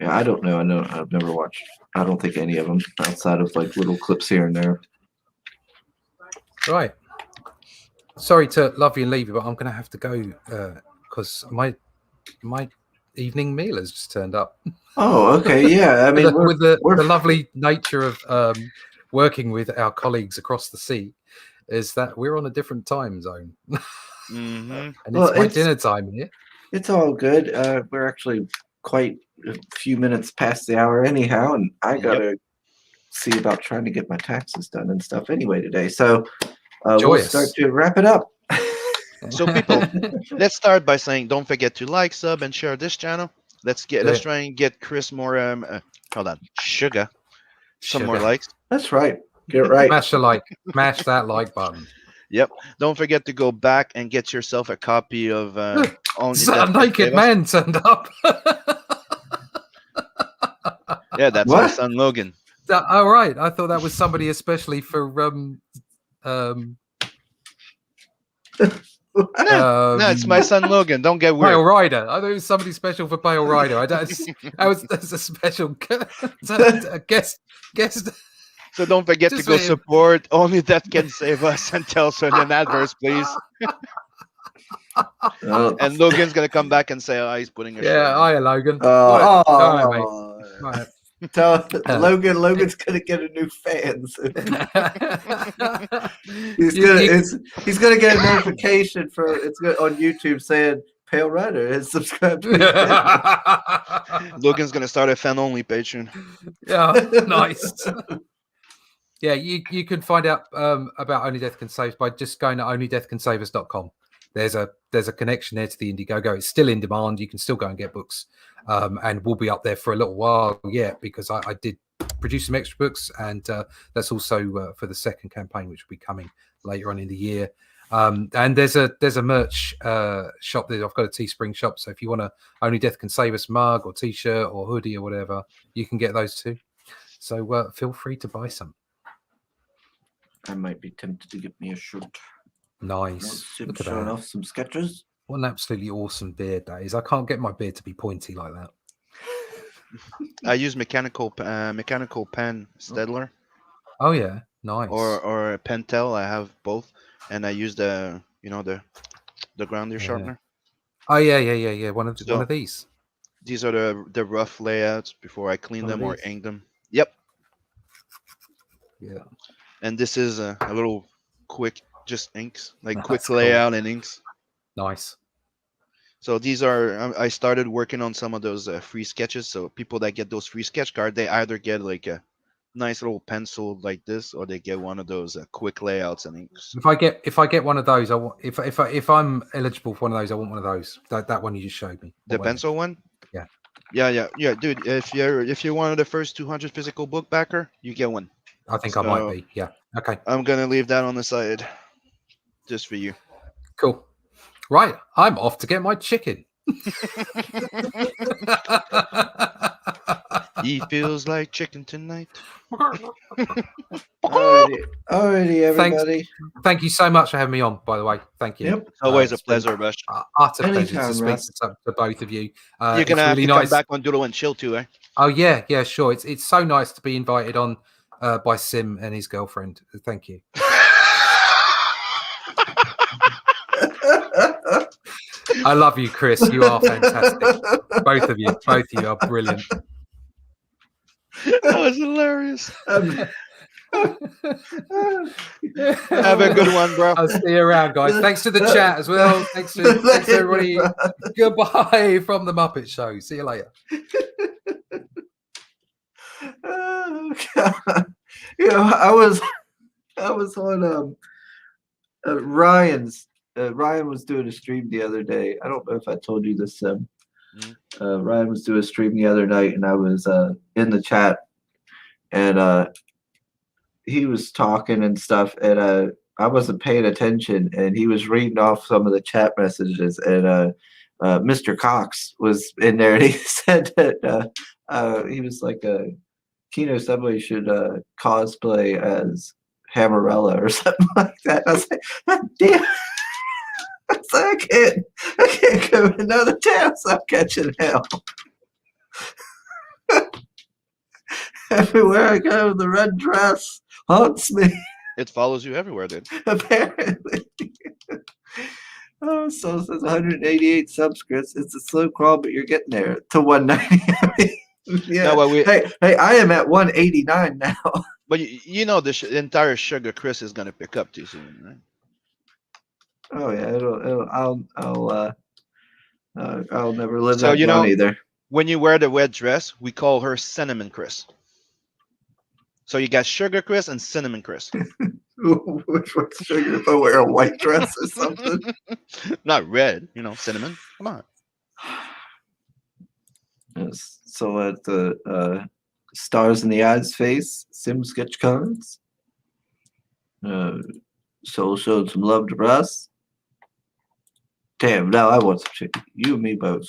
Yeah, I don't know. I've never watched. I don't think any of them outside of like little clips here and there. Right. Sorry to love you and leave you, but I'm going to have to go because my evening meal has just turned up. Oh, okay, yeah. I mean, with the lovely nature of working with our colleagues across the sea, is that we're on a different time zone, and it's dinner time here. It's all good. We're actually quite a few minutes past the hour anyhow, and I gotta see about trying to get my taxes done and stuff anyway today. So. We'll start to wrap it up. So people, let's start by saying don't forget to like, sub, and share this channel. Let's try and get Chris more Sugar some more likes. That's right. Get right. Smash that like button. Yep. Don't forget to go back and get yourself a copy of a naked man turned up. Yeah, that's my son Logan. All right. I thought that was somebody especially for no, it's my son Logan. Don't get weird. Pale Rider. I thought it was somebody special for Pale Rider. That's a special guest. So don't forget to go support Only That Can Save Us and tell us in an adverse, please. And Logan's gonna come back and say, "Oh, he's putting a shirt." Hiya, Logan. Right. Tell Logan's gonna get a new fan soon. he's gonna get a notification on YouTube saying Pale Rider has subscribed to Logan's gonna start a fan only page soon. Yeah, nice. Yeah, you can find out about Only Death Can Save by just going to onlydeathcansavus.com. There's a connection there to the Indiegogo. It's still in demand. You can still go and get books. And we'll be up there for a little while yet because I did produce some extra books, and that's also for the second campaign, which will be coming later on in the year. And there's a merch shop there. I've got a Teespring shop, so if you want a Only Death Can Save Us mug or t-shirt or hoodie or whatever, you can get those too. So feel free to buy some. I might be tempted to get me a shirt. Nice. Look at that. Showing off some sketches. What an absolutely awesome beard that is. I can't get my beard to be pointy like that. I use mechanical pen Stedler. Oh yeah, nice. Or a Pentel. I have both, and I use the grounder sharpener. Oh yeah. One of these. These are the rough layouts before I clean them or ink them. Yep. Yeah. And this is a little quick, just inks, like quick layout and inks. Nice. So these are, I started working on some of those free sketches. So people that get those free sketch cards, they either get like a nice little pencil like this, or they get one of those quick layouts and inks. If I get one of those, I want, if I'm eligible for one of those, I want one of those. That one you just showed me. The pencil one? Yeah. Yeah, dude. If you're one of the first 200 physical book backer, you get one. I think I might be. Yeah. Okay. I'm gonna leave that on the side, just for you. Cool. Right. I'm off to get my chicken. He feels like chicken tonight. Alrighty, everybody. Thank you so much for having me on, by the way. Thank you. Yep. Always a pleasure, Rush. Utter pleasure to speak to both of you. You're going to have to come back on Doodle and Chill too, eh? Oh, yeah, sure. It's so nice to be invited on by Sim and his girlfriend. Thank you. I love you, Chris. You are fantastic. Both of you are brilliant. That was hilarious. Have a good one, bro. I'll see you around, guys. Thanks to the chat as well. Thanks to everybody. Goodbye from the Muppet Show. See you later. Oh, God. You know, I was I was on Ryan's. Ryan was doing a stream the other day. I don't know if I told you this. Ryan was doing a stream the other night, and I was in the chat, and he was talking and stuff, and I wasn't paying attention, and he was reading off some of the chat messages, and Mr. Cox was in there, and he said that he was like, Kino Subway should cosplay as Hammerella or something like that. I was like, God damn. I was like, I can't go another chance. I'm catching hell. Everywhere I go, the red dress haunts me. It follows you everywhere, dude. Apparently. Oh, so it says 188 subscripts. It's a slow crawl, but you're getting there to 190. Yeah. No, well, hey, I am at 189 now. But you know the entire Sugar Chris is gonna pick up too soon, right? Oh yeah, I'll never live that down either. When you wear the red dress, we call her Cinnamon Chris. So you got Sugar Chris and Cinnamon Chris. Which one's Sugar? If I wear a white dress or something? Not red, cinnamon. Come on. Yes. So at the Stars in the Eyes face, Sim Sketch cards. Soul showed some love to Russ. Damn, now I want some chicken. You and me both.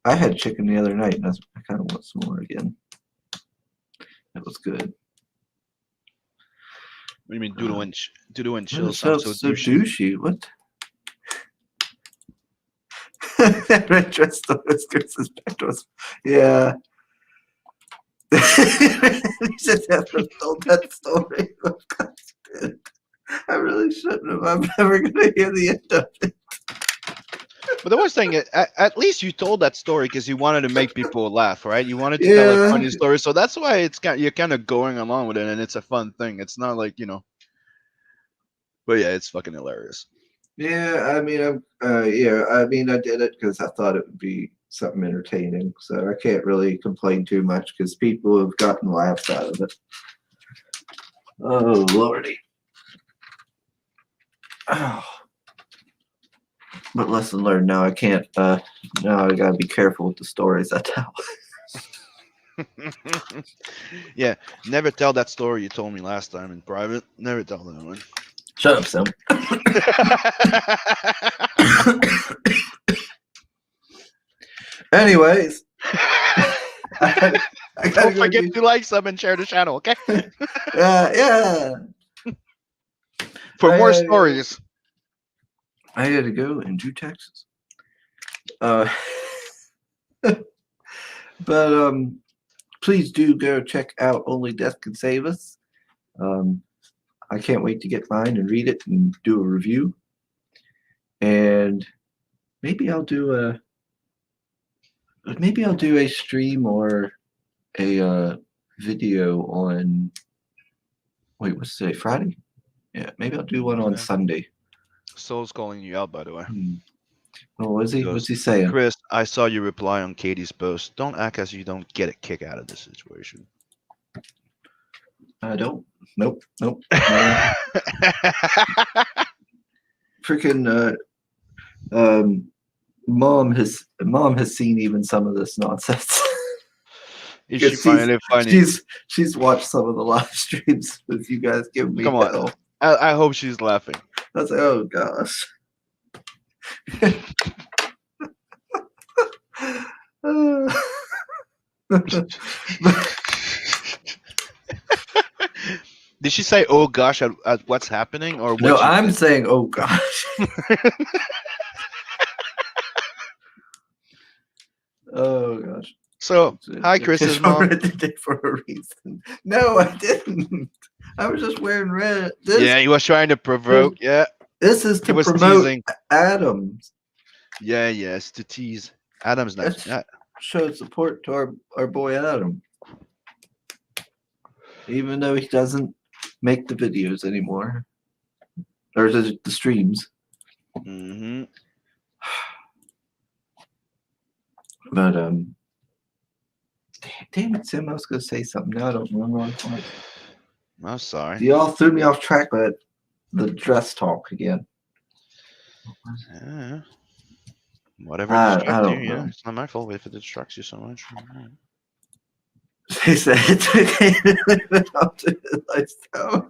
I had chicken the other night, and I kind of want some more again. That was good. What do you mean, doodle and chill? So douchey. What? That red dress still whiskers is back to us. Yeah. You should have told that story. I really shouldn't have. I'm never going to hear the end of it. But the worst thing, at least you told that story because you wanted to make people laugh, right? You wanted to tell a funny story, so that's why you're kind of going along with it, and it's a fun thing. It's not like but yeah, it's fucking hilarious. Yeah, I mean, I did it because I thought it would be something entertaining, so I can't really complain too much because people have gotten laughs out of it. Oh lordy. Oh. But lesson learned. Now I can't. Now I gotta be careful with the stories I tell. Yeah, never tell that story you told me last time in private. Never tell that one. Shut up, Sam. Anyways, I don't forget to like, sub, and share the channel. Okay. Yeah. For more stories. I had to go and do taxes. But please do go check out Only Death Can Save Us. I can't wait to get mine and read it and do a review. And maybe I'll do a stream or a video on. Wait, what's today? Friday? Yeah, maybe I'll do one on Sunday. Soul's calling you out, by the way. Oh, was he? What's he saying? Chris, I saw you reply on Katie's post. Don't act as you don't get a kick out of this situation. I don't. Nope. Freaking mom has seen even some of this nonsense. Is she finally funny? She's watched some of the live streams with you guys giving me hell. I hope she's laughing. I was like, oh gosh. Did she say "oh gosh" at what's happening, or what? No? I'm saying "oh gosh." Oh gosh. So, hi, Chris's mom. For a reason. No, I didn't. I was just wearing red. Yeah, he was trying to provoke. Yeah. This is to promote teasing Adams. Yeah, it's to tease. Adam's nice. Yeah. Show support to our boy Adam. Even though he doesn't make the videos anymore. Or the streams. Mm-hmm. But damn it, Sim, I was gonna say something. Now I don't remember. I'm sorry. You all threw me off track with the dress talk again. Yeah. Whatever I distracts you, don't yeah. know. It's not my fault if it distracts you so much. He said it's okay to leave it up to his lifestyle.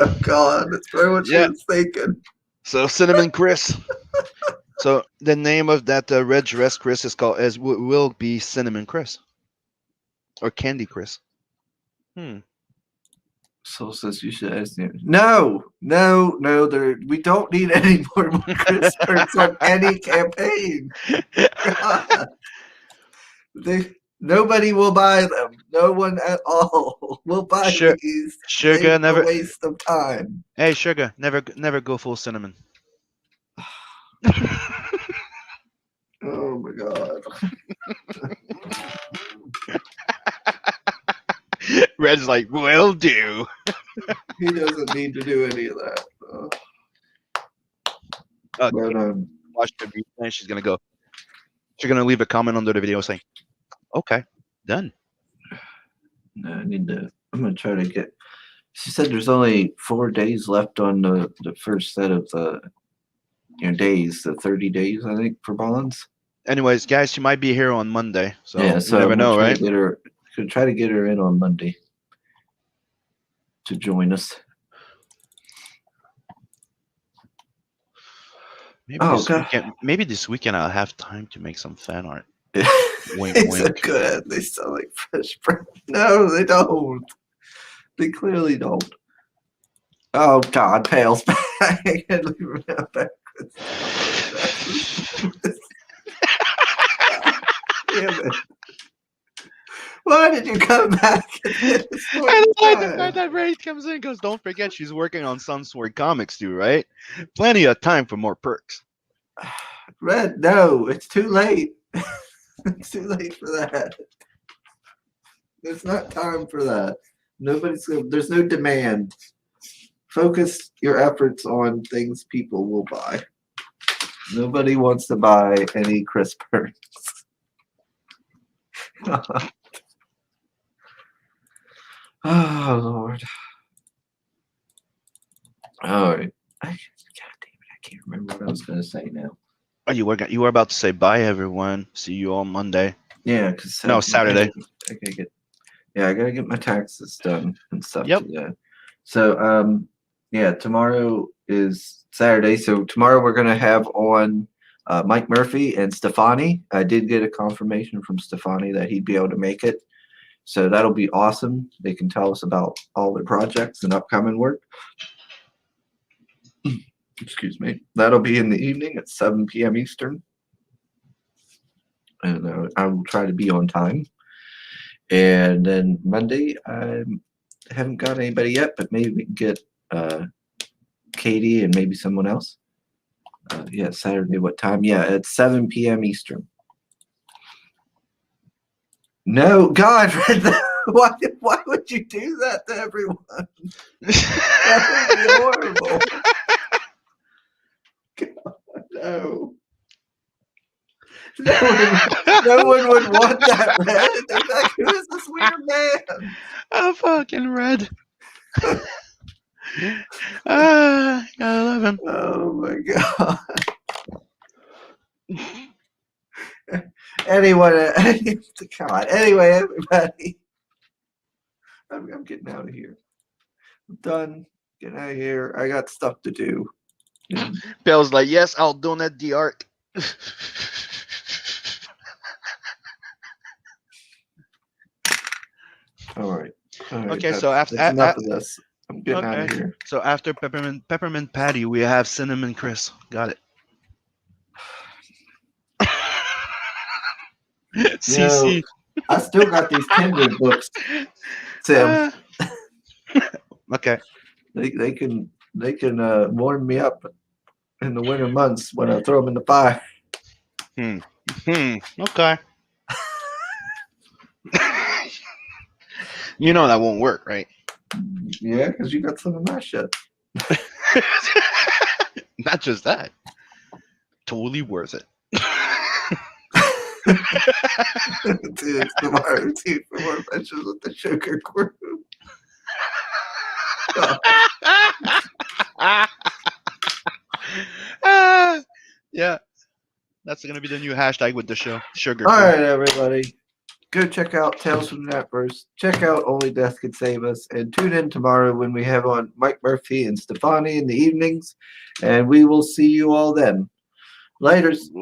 Oh God, that's probably what she Yeah. was thinking. So Cinnamon Chris. So the name of that red dress Chris is called will be Cinnamon Chris or Candy Chris. Soul says you should ask him. No. We don't need any more Chris perks on any campaign. God. Nobody will buy them. No one at all will buy these. Sugar never. A waste of time. Hey, Sugar, never go full cinnamon. Oh my God. Red's like, will do. He doesn't need to do any of that. But, watch the video and she's gonna go. She's gonna leave a comment under the video saying, "Okay, done." No, I'm gonna try to get. She said there's only 4 days left on the first set of the days, the 30 days, I think, for bonds. Anyways, guys, she might be here on Monday, so yeah, so you never know, right? Could try to get her in on Monday to join us. Maybe this weekend I'll have time to make some fan art. Wink, wink. Good. They sound like fresh bread. No, they don't. They clearly don't. Oh God, Pale's back. I can't leave him back. Damn it. Why did you come back? I like the fact that Ray comes in and goes, "Don't forget she's working on Sunsword Comics too, right? Plenty of time for more perks." Red, no, it's too late. It's too late for that. There's not time for that. There's no demand. Focus your efforts on things people will buy. Nobody wants to buy any CRISPRs. Oh Lord. All right. God damn it, I can't remember what I was gonna say now. Oh, you were about to say bye, everyone. See you on Monday. Yeah, because Saturday. I gotta get my taxes done and stuff. Yep. Today. So tomorrow is Saturday. So tomorrow we're gonna have on Mike Murphy and Stefani. I did get a confirmation from Stefani that he'd be able to make it. So that'll be awesome. They can tell us about all their projects and upcoming work. Excuse me. That'll be in the evening at 7 p.m. Eastern. And I will try to be on time. And then Monday, I haven't got anybody yet, but maybe we can get Katie and maybe someone else. Saturday, what time? Yeah, at 7 p.m. Eastern. No, God, why would you do that to everyone? That would be horrible. God, no. No one would want that, Red. They're like, who is this weird man? Oh, fucking Red. I love him. Oh my God. Anyway, everybody. I'm getting out of here. I'm done. Getting out of here. I got stuff to do. Bell's like, yes, I'll donate the art. All right. Okay, so that's enough of this. I'm getting out of here. So after peppermint patty, we have cinnamon Chris. Got it. CC. I still got these Kindred books, Tim. Okay. They can warm me up in the winter months when I throw them in the fire. Okay. You know that won't work, right? Yeah, because you got some of my shit. Not just that. Totally worth it. Dude, tomorrow, for more adventures with the Sugar Crew. Yeah, that's gonna be the new hashtag with the show. Sugar. All Crew. right, everybody. Go check out Tales from the Aniverse. Check out Only Death Could Save Us. And tune in tomorrow when we have on Mike Murphy and Stefani in the evenings. And we will see you all then. Laters.